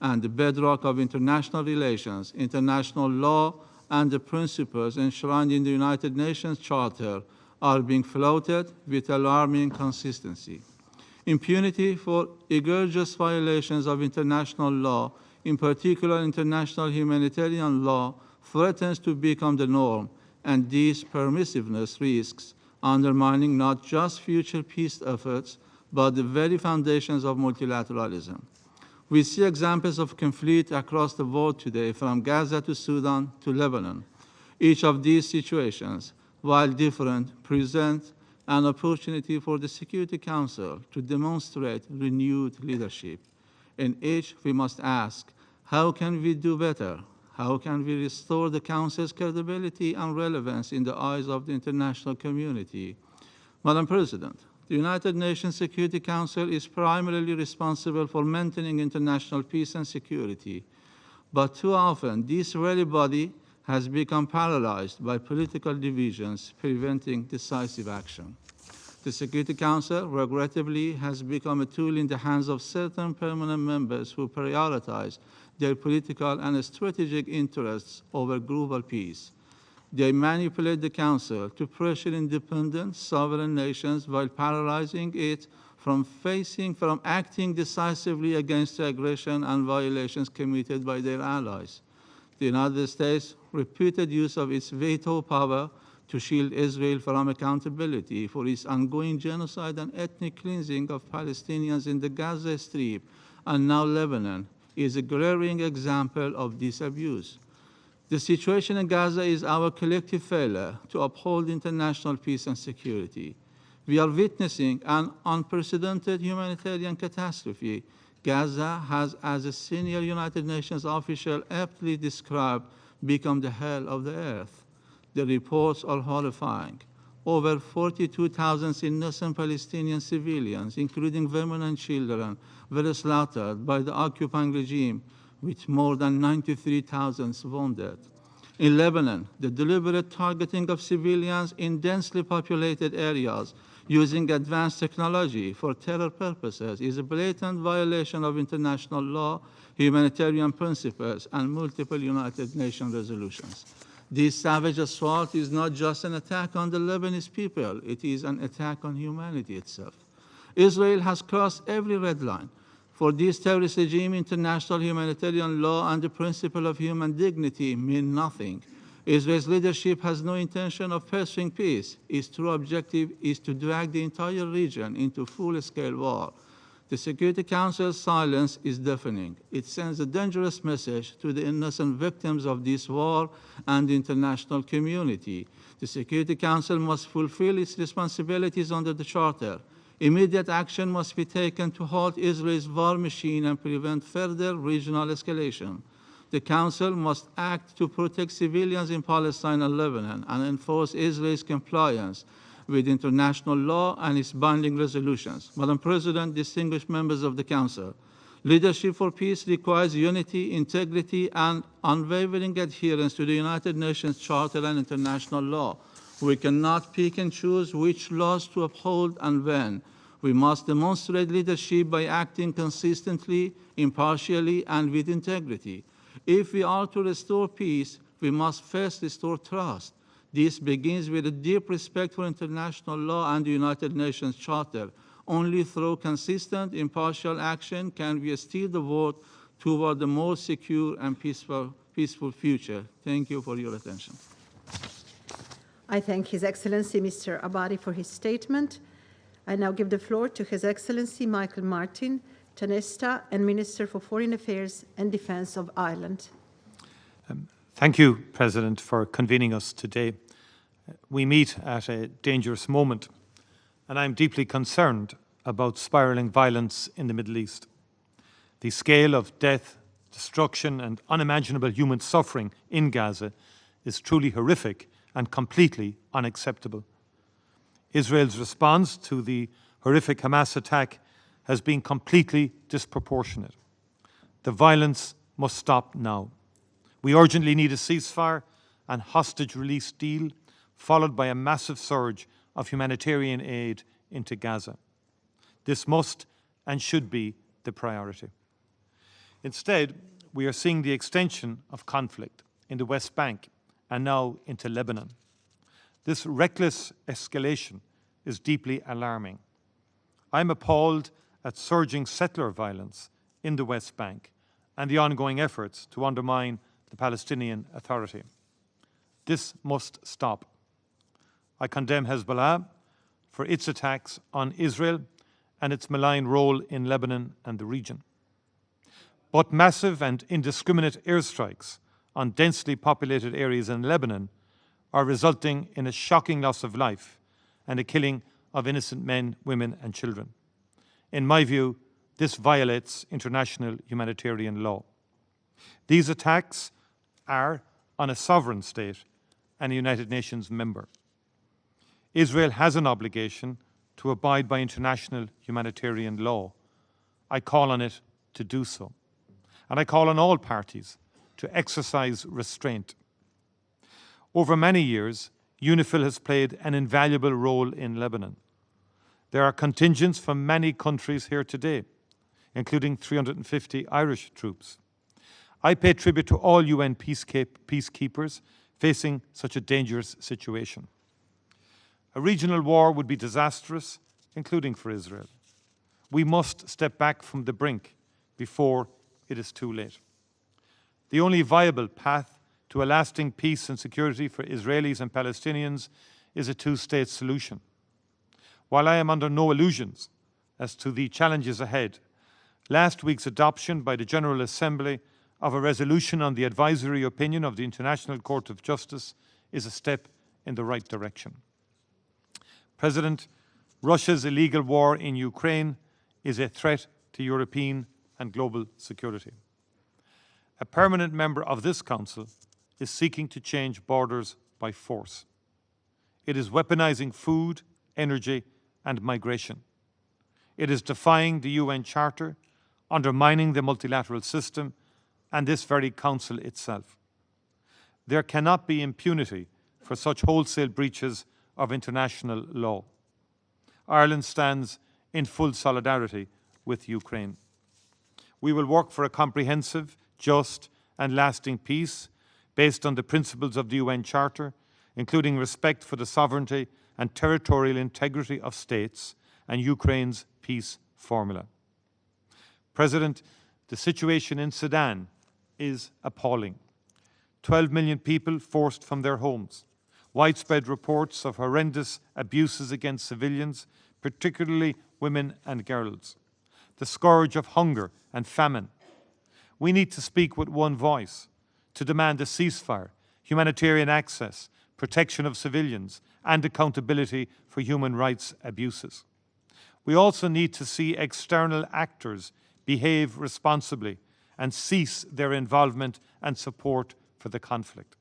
and the bedrock of international relations, international law, and the principles enshrined in the United Nations Charter are being flouted with alarming consistency. Impunity for egregious violations of international law, in particular international humanitarian law, threatens to become the norm, and this permissiveness risks undermining not just future peace efforts, but the very foundations of multilateralism. We see examples of conflict across the world today, from Gaza to Sudan to Lebanon. Each of these situations, while different, present an opportunity for the Security Council to demonstrate renewed leadership. In each, we must ask, how can we do better? How can we restore the Council's credibility and relevance in the eyes of the international community? Madam President, the United Nations Security Council is primarily responsible for maintaining international peace and security. But too often, this very body has become paralyzed by political divisions, preventing decisive action. The Security Council, regrettably, has become a tool in the hands of certain permanent members who prioritize their political and strategic interests over global peace. They manipulate the Council to pressure independent, sovereign nations while paralyzing it from acting decisively against the aggression and violations committed by their allies. The United States' repeated use of its veto power to shield Israel from accountability for its ongoing genocide and ethnic cleansing of Palestinians in the Gaza Strip and now Lebanon is a glaring example of this abuse. The situation in Gaza is our collective failure to uphold international peace and security. We are witnessing an unprecedented humanitarian catastrophe. Gaza has, as a senior United Nations official aptly described, become the hell of the earth. The reports are horrifying. Over 42,000 innocent Palestinian civilians, including women and children, were slaughtered by the occupying regime, with more than 93,000 wounded. In Lebanon, the deliberate targeting of civilians in densely populated areas using advanced technology for terror purposes is a blatant violation of international law, humanitarian principles, and multiple United Nations resolutions. This savage assault is not just an attack on the Lebanese people, it is an attack on humanity itself. Israel has crossed every red line. For this terrorist regime, international humanitarian law and the principle of human dignity mean nothing. Israel's leadership has no intention of pursuing peace. Its true objective is to drag the entire region into full-scale war. The Security Council's silence is deafening. It sends a dangerous message to the innocent victims of this war and the international community. The Security Council must fulfill its responsibilities under the Charter. Immediate action must be taken to halt Israel's war machine and prevent further regional escalation. the Council must act to protect civilians in Palestine and Lebanon and enforce Israel's compliance with international law and its binding resolutions. Madam President, distinguished members of the Council, leadership for peace requires unity, integrity, and unwavering adherence to the United Nations Charter and international law. We cannot pick and choose which laws to uphold and when. We must demonstrate leadership by acting consistently, impartially, and with integrity. If we are to restore peace, we must first restore trust. This begins with a deep respect for international law and the United Nations Charter. Only through consistent, impartial action can we steer the world toward a more secure and peaceful future. Thank you for your attention. I thank His Excellency Mr. Abadi for his statement. I now give the floor to His Excellency Michael Martin, Tanesta and Minister for Foreign Affairs and Defence of Ireland. Thank you, President, for convening us today. We meet at a dangerous moment, and I'm deeply concerned about spiralling violence in the Middle East. The scale of death, destruction, and unimaginable human suffering in Gaza is truly horrific and completely unacceptable. Israel's response to the horrific Hamas attack has been completely disproportionate. The violence must stop now. We urgently need a ceasefire and hostage release deal, followed by a massive surge of humanitarian aid into Gaza. This must and should be the priority. Instead, we are seeing the extension of conflict in the West Bank and now into Lebanon. This reckless escalation is deeply alarming. I'm appalled at surging settler violence in the West Bank and the ongoing efforts to undermine the Palestinian Authority. This must stop. I condemn Hezbollah for its attacks on Israel and its malign role in Lebanon and the region. But massive and indiscriminate airstrikes on densely populated areas in Lebanon are resulting in a shocking loss of life and a killing of innocent men, women, and children. In my view, this violates international humanitarian law. These attacks are on a sovereign state and a United Nations member. Israel has an obligation to abide by international humanitarian law. I call on it to do so. And I call on all parties to exercise restraint. Over many years, UNIFIL has played an invaluable role in Lebanon. There are contingents from many countries here today, including 350 Irish troops. I pay tribute to all UN peacekeepers facing such a dangerous situation. A regional war would be disastrous, including for Israel. We must step back from the brink before it is too late. The only viable path to a lasting peace and security for Israelis and Palestinians is a two-state solution. While I am under no illusions as to the challenges ahead, last week's adoption by the General Assembly of a resolution on the advisory opinion of the International Court of Justice is a step in the right direction. President, Russia's illegal war in Ukraine is a threat to European and global security. A permanent member of this Council is seeking to change borders by force. It is weaponizing food, energy, and migration. It is defying the UN Charter, undermining the multilateral system, and this very Council itself. There cannot be impunity for such wholesale breaches of international law. Ireland stands in full solidarity with Ukraine. We will work for a comprehensive, just, and lasting peace based on the principles of the UN Charter, including respect for the sovereignty and territorial integrity of states and Ukraine's peace formula. President, the situation in Sudan is appalling. 12 million people forced from their homes. Widespread reports of horrendous abuses against civilians, particularly women and girls. The scourge of hunger and famine. We need to speak with one voice to demand a ceasefire, humanitarian access, protection of civilians, and accountability for human rights abuses. We also need to see external actors behave responsibly and cease their involvement and support for the conflict.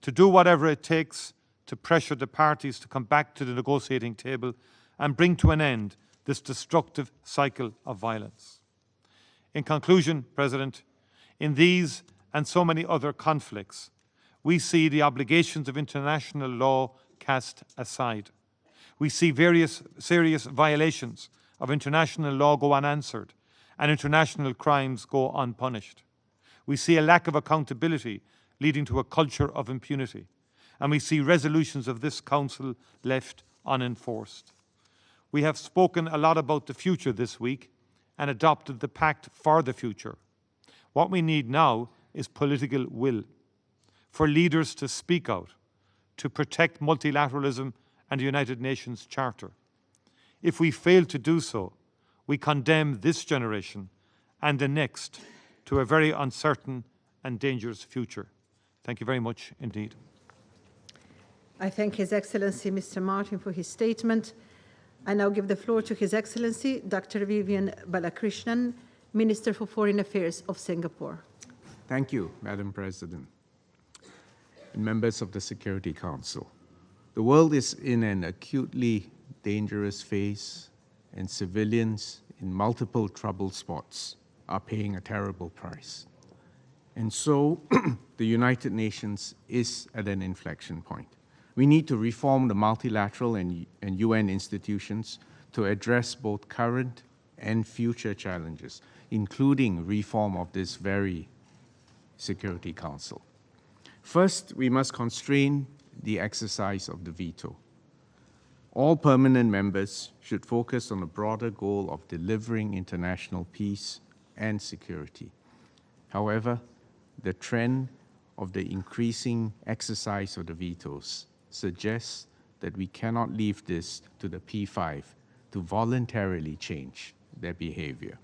To do whatever it takes to pressure the parties to come back to the negotiating table and bring to an end this destructive cycle of violence. In conclusion, President, in these and so many other conflicts, we see the obligations of international law cast aside. We see various serious violations of international law go unanswered and international crimes go unpunished. We see a lack of accountability leading to a culture of impunity, and we see resolutions of this Council left unenforced. We have spoken a lot about the future this week and adopted the Pact for the Future. What we need now is political will, for leaders to speak out, to protect multilateralism and the United Nations Charter. If we fail to do so, we condemn this generation and the next to a very uncertain and dangerous future. Thank you very much indeed. I thank His Excellency Mr. Martin for his statement. I now give the floor to His Excellency Dr. Vivian Balakrishnan, Minister for Foreign Affairs of Singapore. Thank you, Madam President, and members of the Security Council. The world is in an acutely dangerous phase, and civilians in multiple trouble spots are paying a terrible price. And so, the United Nations is at an inflection point. We need to reform the multilateral and UN institutions to address both current and future challenges, including reform of this very Security Council. First, we must constrain the exercise of the veto. All permanent members should focus on the broader goal of delivering international peace and security. However, the trend of the increasing exercise of the vetoes suggests that we cannot leave this to the P5 to voluntarily change their behavior.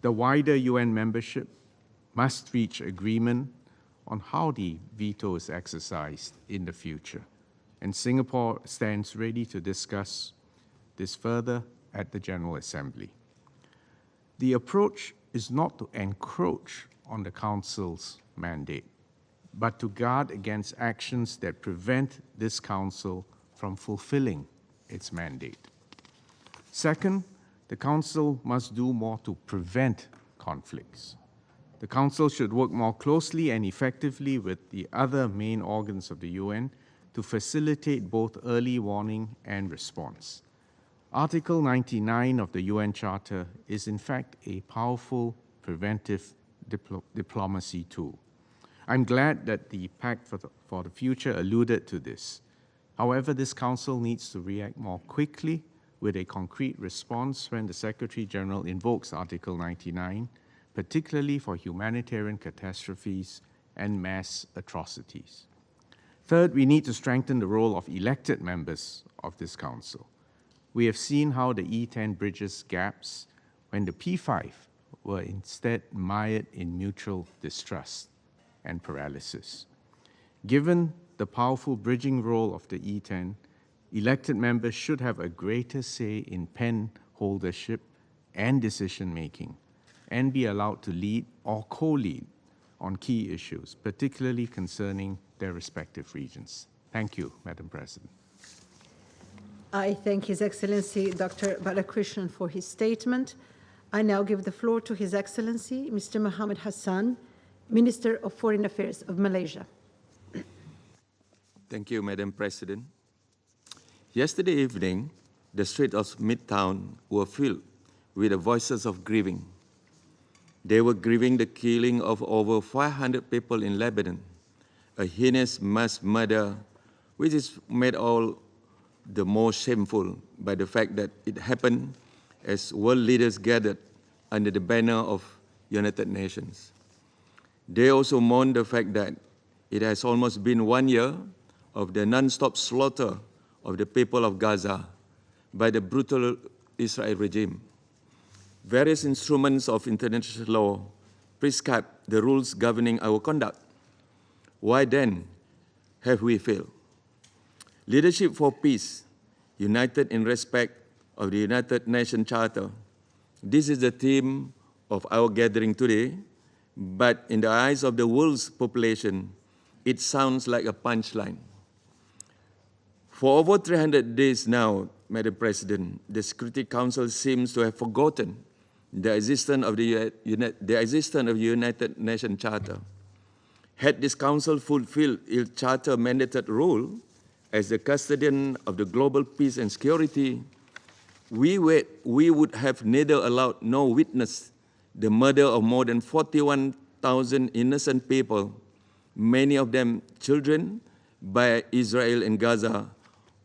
The wider UN membership must reach agreement on how the veto is exercised in the future, and Singapore stands ready to discuss this further at the General Assembly. The approach is not to encroach on the Council's mandate, but to guard against actions that prevent this Council from fulfilling its mandate. Second, the Council must do more to prevent conflicts. The Council should work more closely and effectively with the other main organs of the UN to facilitate both early warning and response. Article 99 of the UN Charter is in fact a powerful preventive diplomacy tool. I'm glad that the Pact for the Future alluded to this. However, this Council needs to react more quickly with a concrete response when the Secretary-General invokes Article 99, particularly for humanitarian catastrophes and mass atrocities. Third, we need to strengthen the role of elected members of this Council. We have seen how the E10 bridges gaps when the P5 were instead mired in mutual distrust and paralysis. Given the powerful bridging role of the E10, elected members should have a greater say in pen holdership and decision-making, and be allowed to lead or co-lead on key issues, particularly concerning their respective regions. Thank you, Madam President. I thank His Excellency Dr. Balakrishnan for his statement. I now give the floor to His Excellency Mr. Mohammed Hassan, Minister of Foreign Affairs of Malaysia. Thank you, Madam President. Yesterday evening, the streets of Midtown were filled with the voices of grieving. They were grieving the killing of over 500 people in Lebanon, a heinous mass murder which is made all the more shameful by the fact that it happened as world leaders gathered under the banner of United Nations. They also mourn the fact that it has almost been 1 year of the non-stop slaughter of the people of Gaza by the brutal Israel regime. Various instruments of international law prescribe the rules governing our conduct. Why then have we failed? Leadership for peace, united in respect of the United Nations Charter. This is the theme of our gathering today, but in the eyes of the world's population, it sounds like a punchline. For over 300 days now, Madam President, the Security Council seems to have forgotten the existence of the United Nations Charter. Had this council fulfilled its charter-mandated role as the custodian of the global peace and security, we would have neither allowed nor witnessed the murder of more than 41,000 innocent people, many of them children, by Israel and Gaza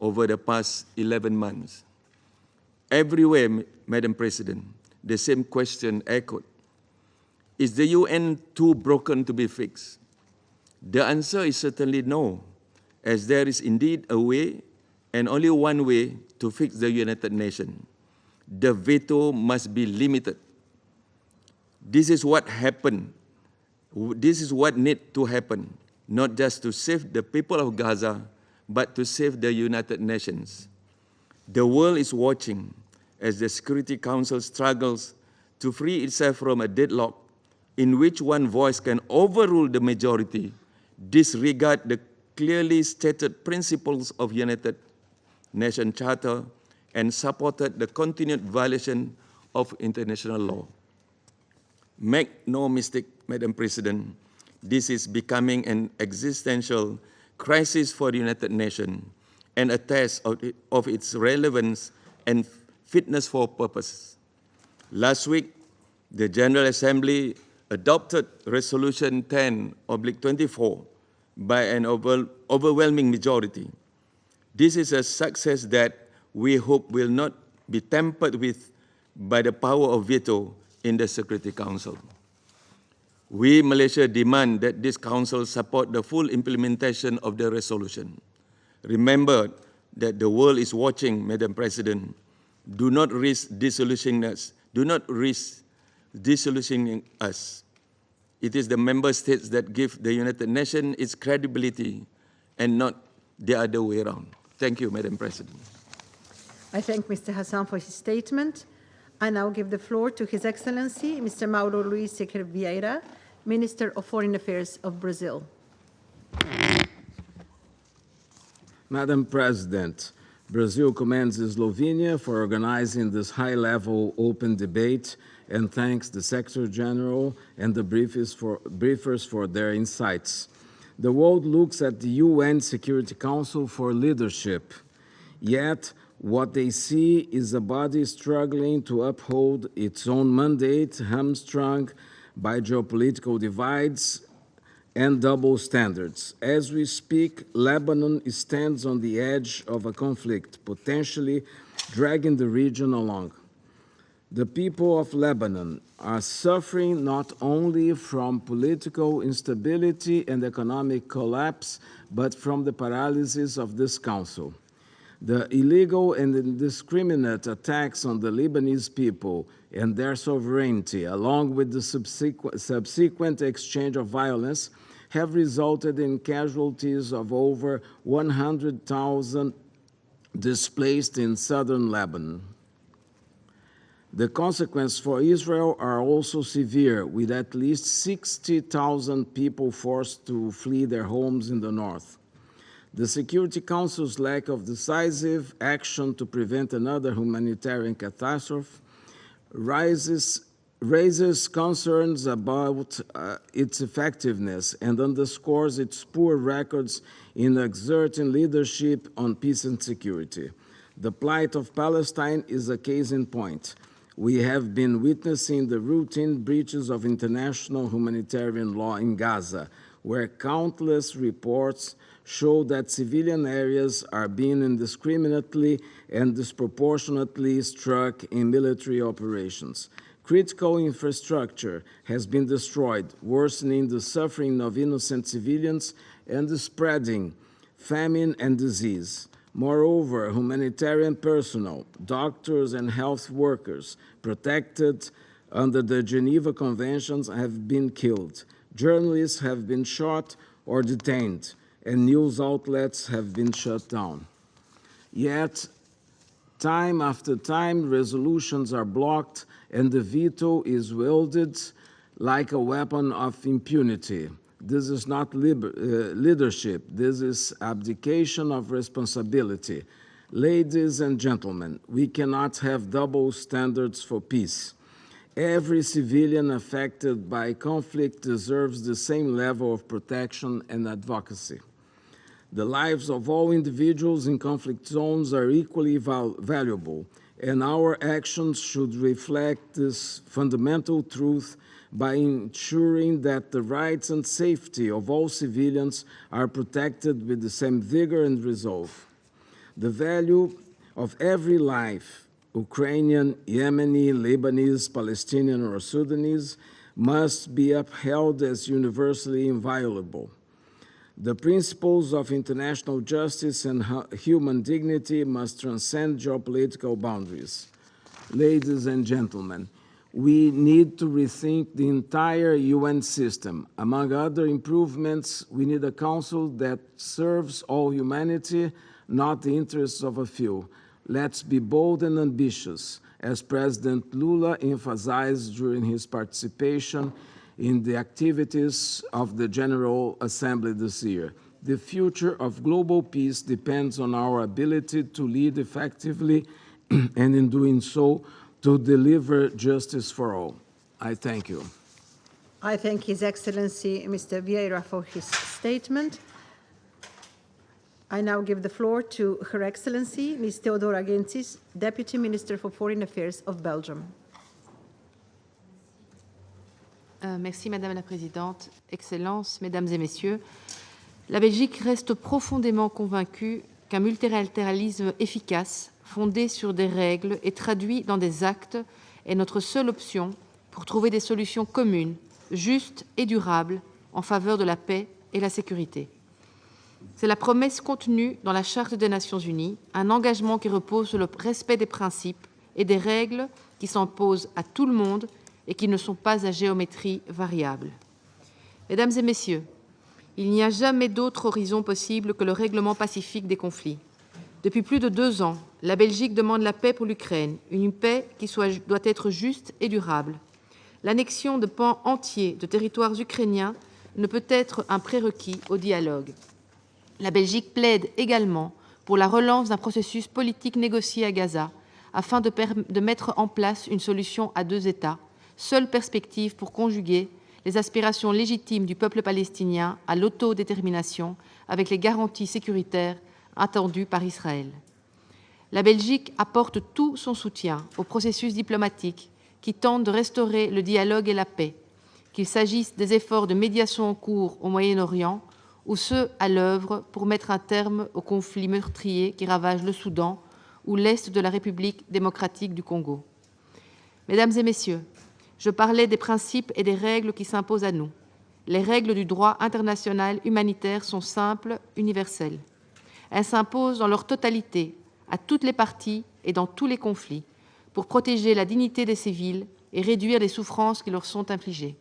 over the past 11 months. Everywhere, Madam President, the same question echoed. Is the UN too broken to be fixed? The answer is certainly no, as there is indeed a way, and only one way, to fix the United Nations. The veto must be limited. This is what happened. This is what needs to happen, not just to save the people of Gaza, but to save the United Nations. The world is watching as the Security Council struggles to free itself from a deadlock in which one voice can overrule the majority, disregard the clearly stated principles of United Nations Charter, and supported the continued violation of international law. Make no mistake, Madam President, this is becoming an existential crisis for the United Nations and a test of its relevance and fitness for purpose. Last week, the General Assembly adopted Resolution 10/24 by an overwhelming majority. This is a success that we hope will not be tampered with by the power of veto in the Security Council. We, Malaysia, demand that this Council support the full implementation of the resolution. Remember that the world is watching, Madam President. Do not risk disillusioning us. Do not risk disillusioning us. It is the member states that give the United Nations its credibility and not the other way around. Thank you, Madam President. I thank Mr. Hassan for his statement. I now give the floor to His Excellency, Mr. Mauro Luís Sequeira Vieira, Minister of Foreign Affairs of Brazil. Madam President, Brazil commends Slovenia for organizing this high-level open debate and thanks the Secretary General and the briefers for their insights. The world looks at the UN Security Council for leadership, yet what they see is a body struggling to uphold its own mandate, hamstrung by geopolitical divides and double standards. As we speak, Lebanon stands on the edge of a conflict, potentially dragging the region along. The people of Lebanon are suffering not only from political instability and economic collapse, but from the paralysis of this council. The illegal and indiscriminate attacks on the Lebanese people and their sovereignty, along with the subsequent exchange of violence, have resulted in casualties of over 100,000 displaced in southern Lebanon. The consequences for Israel are also severe, with at least 60,000 people forced to flee their homes in the north. The Security Council's lack of decisive action to prevent another humanitarian catastrophe raises concerns about its effectiveness and underscores its poor records in exerting leadership on peace and security. The plight of Palestine is a case in point. We have been witnessing the routine breaches of international humanitarian law in Gaza, where countless reports show that civilian areas are being indiscriminately and disproportionately struck in military operations. Critical infrastructure has been destroyed, worsening the suffering of innocent civilians and spreading famine and disease. Moreover, humanitarian personnel, doctors and health workers protected under the Geneva Conventions have been killed. Journalists have been shot or detained, and news outlets have been shut down. Yet, Time after time, resolutions are blocked and the veto is wielded like a weapon of impunity. This is not leadership. This is abdication of responsibility. Ladies and gentlemen, we cannot have double standards for peace. Every civilian affected by conflict deserves the same level of protection and advocacy. The lives of all individuals in conflict zones are equally valuable, and our actions should reflect this fundamental truth by ensuring that the rights and safety of all civilians are protected with the same vigor and resolve. The value of every life, Ukrainian, Yemeni, Lebanese, Palestinian, or Sudanese, must be upheld as universally inviolable. The principles of international justice and human dignity must transcend geopolitical boundaries. Ladies and gentlemen, we need to rethink the entire UN system. Among other improvements, we need a council that serves all humanity, not the interests of a few. Let's be bold and ambitious, as President Lula emphasized during his participation in the activities of the General Assembly this year. The future of global peace depends on our ability to lead effectively and in doing so, to deliver justice for all. I thank you. I thank His Excellency Mr. Vieira for his statement. I now give the floor to Her Excellency Ms. Theodora Gentzis, Deputy Minister for Foreign Affairs of Belgium. Merci Madame la Présidente, Excellences, Mesdames et Messieurs. La Belgique reste profondément convaincue qu'un multilatéralisme efficace, fondé sur des règles et traduit dans des actes, est notre seule option pour trouver des solutions communes, justes et durables en faveur de la paix et la sécurité. C'est la promesse contenue dans la Charte des Nations Unies, un engagement qui repose sur le respect des principes et des règles qui s'imposent à tout le monde et qui ne sont pas à géométrie variable. Mesdames et Messieurs, il n'y a jamais d'autre horizon possible que le règlement pacifique des conflits. Depuis plus de 2 ans, la Belgique demande la paix pour l'Ukraine, une paix qui doit être juste et durable. L'annexion de pans entiers de territoires ukrainiens ne peut être un prérequis au dialogue. La Belgique plaide également pour la relance d'un processus politique négocié à Gaza afin de mettre en place une solution à 2 États, seule perspective pour conjuguer les aspirations légitimes du peuple palestinien à l'autodétermination avec les garanties sécuritaires attendues par Israël. La Belgique apporte tout son soutien au processus diplomatique qui tente de restaurer le dialogue et la paix, qu'il s'agisse des efforts de médiation en cours au Moyen-Orient ou ceux à l'œuvre pour mettre un terme aux conflits meurtriers qui ravagent le Soudan ou l'Est de la République démocratique du Congo. Mesdames et Messieurs, je parlais des principes et des règles qui s'imposent à nous. Les règles du droit international humanitaire sont simples, universelles. Elles s'imposent dans leur totalité, à toutes les parties et dans tous les conflits, pour protéger la dignité des civils et réduire les souffrances qui leur sont infligées.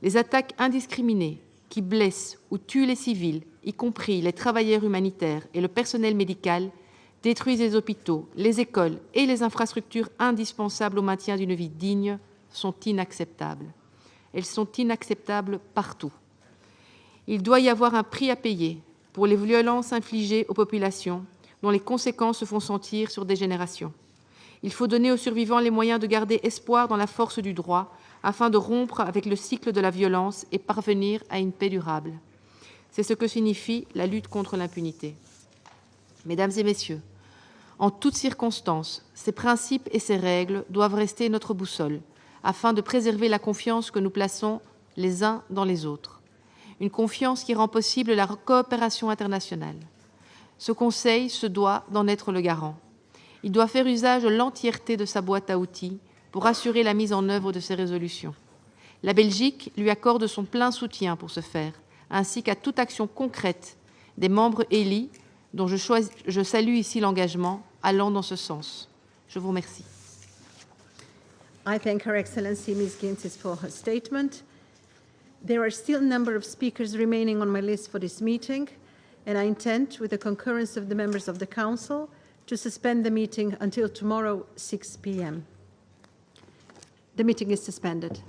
Les attaques indiscriminées qui blessent ou tuent les civils, y compris les travailleurs humanitaires et le personnel médical, détruisent les hôpitaux, les écoles et les infrastructures indispensables au maintien d'une vie digne, sont inacceptables. Elles sont inacceptables partout. Il doit y avoir un prix à payer pour les violences infligées aux populations dont les conséquences se font sentir sur des générations. Il faut donner aux survivants les moyens de garder espoir dans la force du droit afin de rompre avec le cycle de la violence et parvenir à une paix durable. C'est ce que signifie la lutte contre l'impunité. Mesdames et Messieurs, en toutes circonstances, ces principes et ces règles doivent rester notre boussole afin de préserver la confiance que nous plaçons les uns dans les autres. Une confiance qui rend possible la coopération internationale. Ce Conseil se doit d'en être le garant. Il doit faire usage de l'entièreté de sa boîte à outils pour assurer la mise en œuvre de ces résolutions. La Belgique lui accorde son plein soutien pour ce faire, ainsi qu'à toute action concrète des membres élus, dont je salue ici l'engagement allant dans ce sens. Je vous remercie. I thank Her Excellency Ms. Gentzis for her statement. There are still a number of speakers remaining on my list for this meeting, and I intend, with the concurrence of the members of the Council, to suspend the meeting until tomorrow, 6 p.m. The meeting is suspended.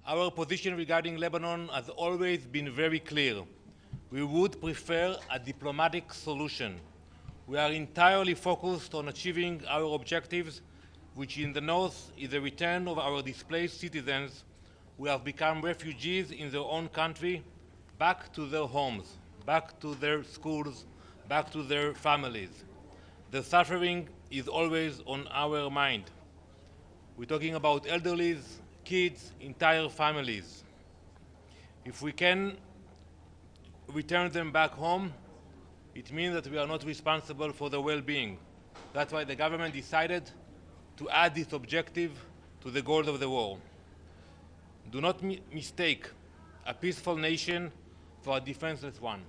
Our position regarding Lebanon has always been very clear. We would prefer a diplomatic solution. We are entirely focused on achieving our objectives, which in the north is the return of our displaced citizens who have become refugees in their own country, back to their homes, back to their schools, back to their families. The suffering is always on our mind. We're talking about elderlies, kids, entire families. If we can return them back home, it means that we are not responsible for their well-being. That's why the government decided to add this objective to the goals of the war. Do not mistake a peaceful nation for a defenseless one.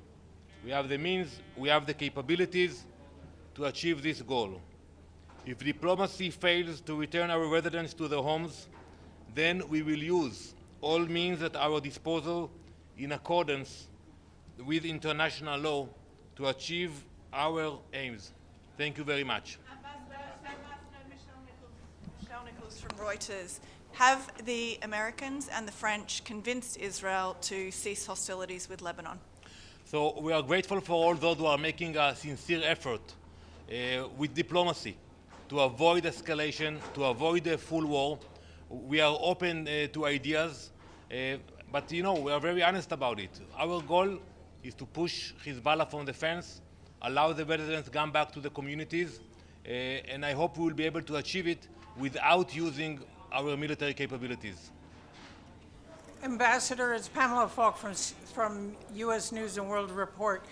We have the means, we have the capabilities to achieve this goal. If diplomacy fails to return our residents to their homes, then we will use all means at our disposal in accordance with international law to achieve our aims. Thank you very much. Michelle Nichols from Reuters. Have the Americans and the French convinced Israel to cease hostilities with Lebanon? So we are grateful for all those who are making a sincere effort with diplomacy to avoid escalation, to avoid a full war. We are open to ideas, but you know, we are very honest about it. Our goal is to push Hezbollah from the fence, allow the residents to come back to the communities, and I hope we will be able to achieve it without using our military capabilities. Ambassador, it's Pamela Falk from U.S. News and World Report.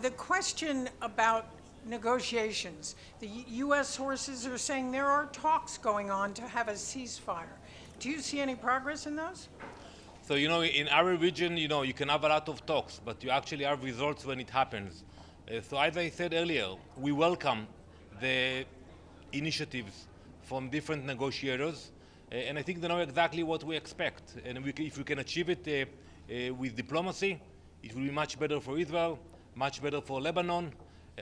The question about negotiations. The U.S. sources are saying there are talks going on to have a ceasefire. Do you see any progress in those? So, you know, in our region, you know, you can have a lot of talks, but you actually have results when it happens. So as I said earlier, we welcome the initiatives from different negotiators, and I think they know exactly what we expect. And if we can achieve it with diplomacy, it will be much better for Israel, much better for Lebanon.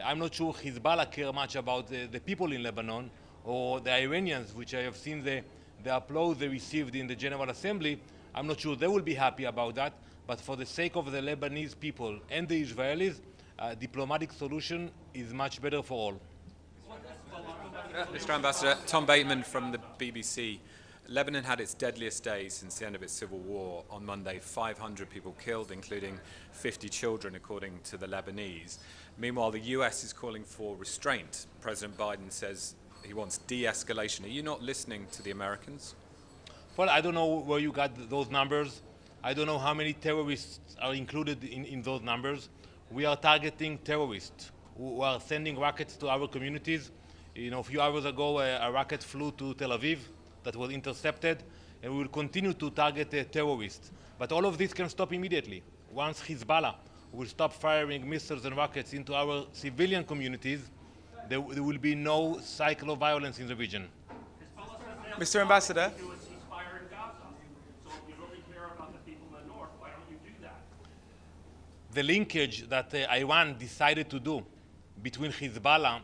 I'm not sure Hezbollah care much about the people in Lebanon or the Iranians, which I have seen the applause they received in the General Assembly. I'm not sure they will be happy about that, but for the sake of the Lebanese people and the Israelis, a diplomatic solution is much better for all. Mr. Ambassador, Tom Bateman from the BBC. Lebanon had its deadliest day since the end of its civil war. On Monday, 500 people killed, including 50 children, according to the Lebanese. Meanwhile, the US is calling for restraint. President Biden says he wants de-escalation. Are you not listening to the Americans? Well, I don't know where you got those numbers. I don't know how many terrorists are included in those numbers. We are targeting terrorists who are sending rockets to our communities. You know, a few hours ago, a rocket flew to Tel Aviv that was intercepted, and we will continue to target terrorists. But all of this can stop immediately. Once Hezbollah will stop firing missiles and rockets into our civilian communities, there will be no cycle of violence in the region. Mr. Ambassador. The linkage that Iran decided to do between Hezbollah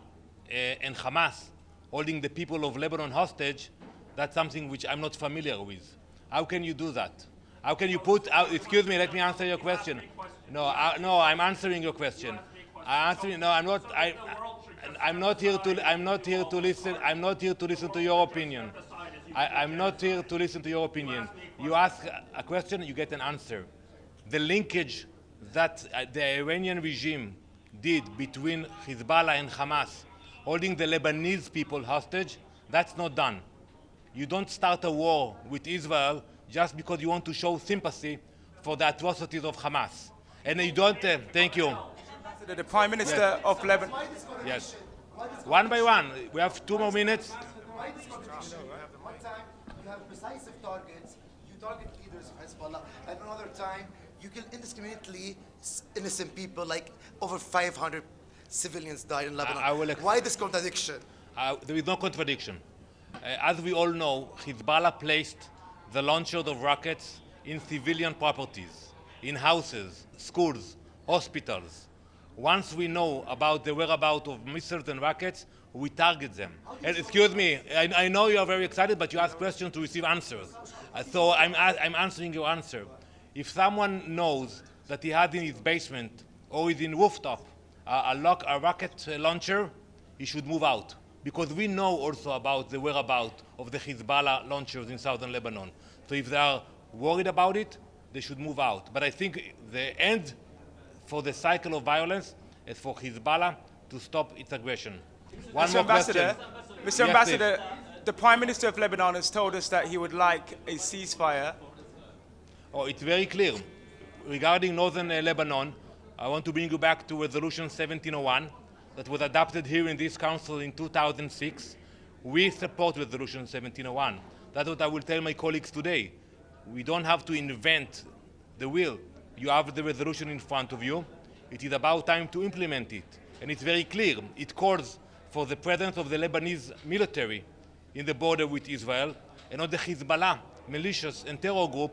and Hamas, holding the people of Lebanon hostage, that's something which I'm not familiar with. How can you do that? How can you put out, excuse me, let me answer your question. No, I'm answering your question. I'm not here to listen to your opinion. I'm not here to listen to your opinion. You ask a question, you get an answer. The linkage that the Iranian regime did between Hezbollah and Hamas, holding the Lebanese people hostage, that's not done. You don't start a war with Israel just because you want to show sympathy for the atrocities of Hamas. And you don't, thank you. The Prime Minister of Lebanon. Yes. One by one. We have 2 more minutes. One time you have decisive targets, you target leaders of Hezbollah, and another time you kill indiscriminately innocent people, like over 500 civilians died in Lebanon. Why this contradiction? There is no contradiction. As we all know, Hezbollah placed the launchers of rockets in civilian properties, in houses, schools, hospitals. Once we know about the whereabouts of missiles and rockets, we target them. And excuse me, I know you are very excited, but you ask questions to receive answers. So I'm answering your answer. If someone knows that he has in his basement or is in rooftop a rocket launcher, he should move out. Because we know also about the whereabouts of the Hezbollah launchers in southern Lebanon. So if they are worried about it, they should move out. But I think the end for the cycle of violence is for Hezbollah to stop its aggression. One Mr. more Ambassador, question. Mr. Yes, Ambassador, please. the Prime Minister of Lebanon has told us that he would like a ceasefire. Oh, it's very clear. Regarding northern Lebanon, I want to bring you back to Resolution 1701 that was adopted here in this Council in 2006. We support Resolution 1701. That's what I will tell my colleagues today. We don't have to invent the wheel. You have the resolution in front of you. It is about time to implement it. And it's very clear. It calls for the presence of the Lebanese military in the border with Israel and not the Hezbollah militias and terror group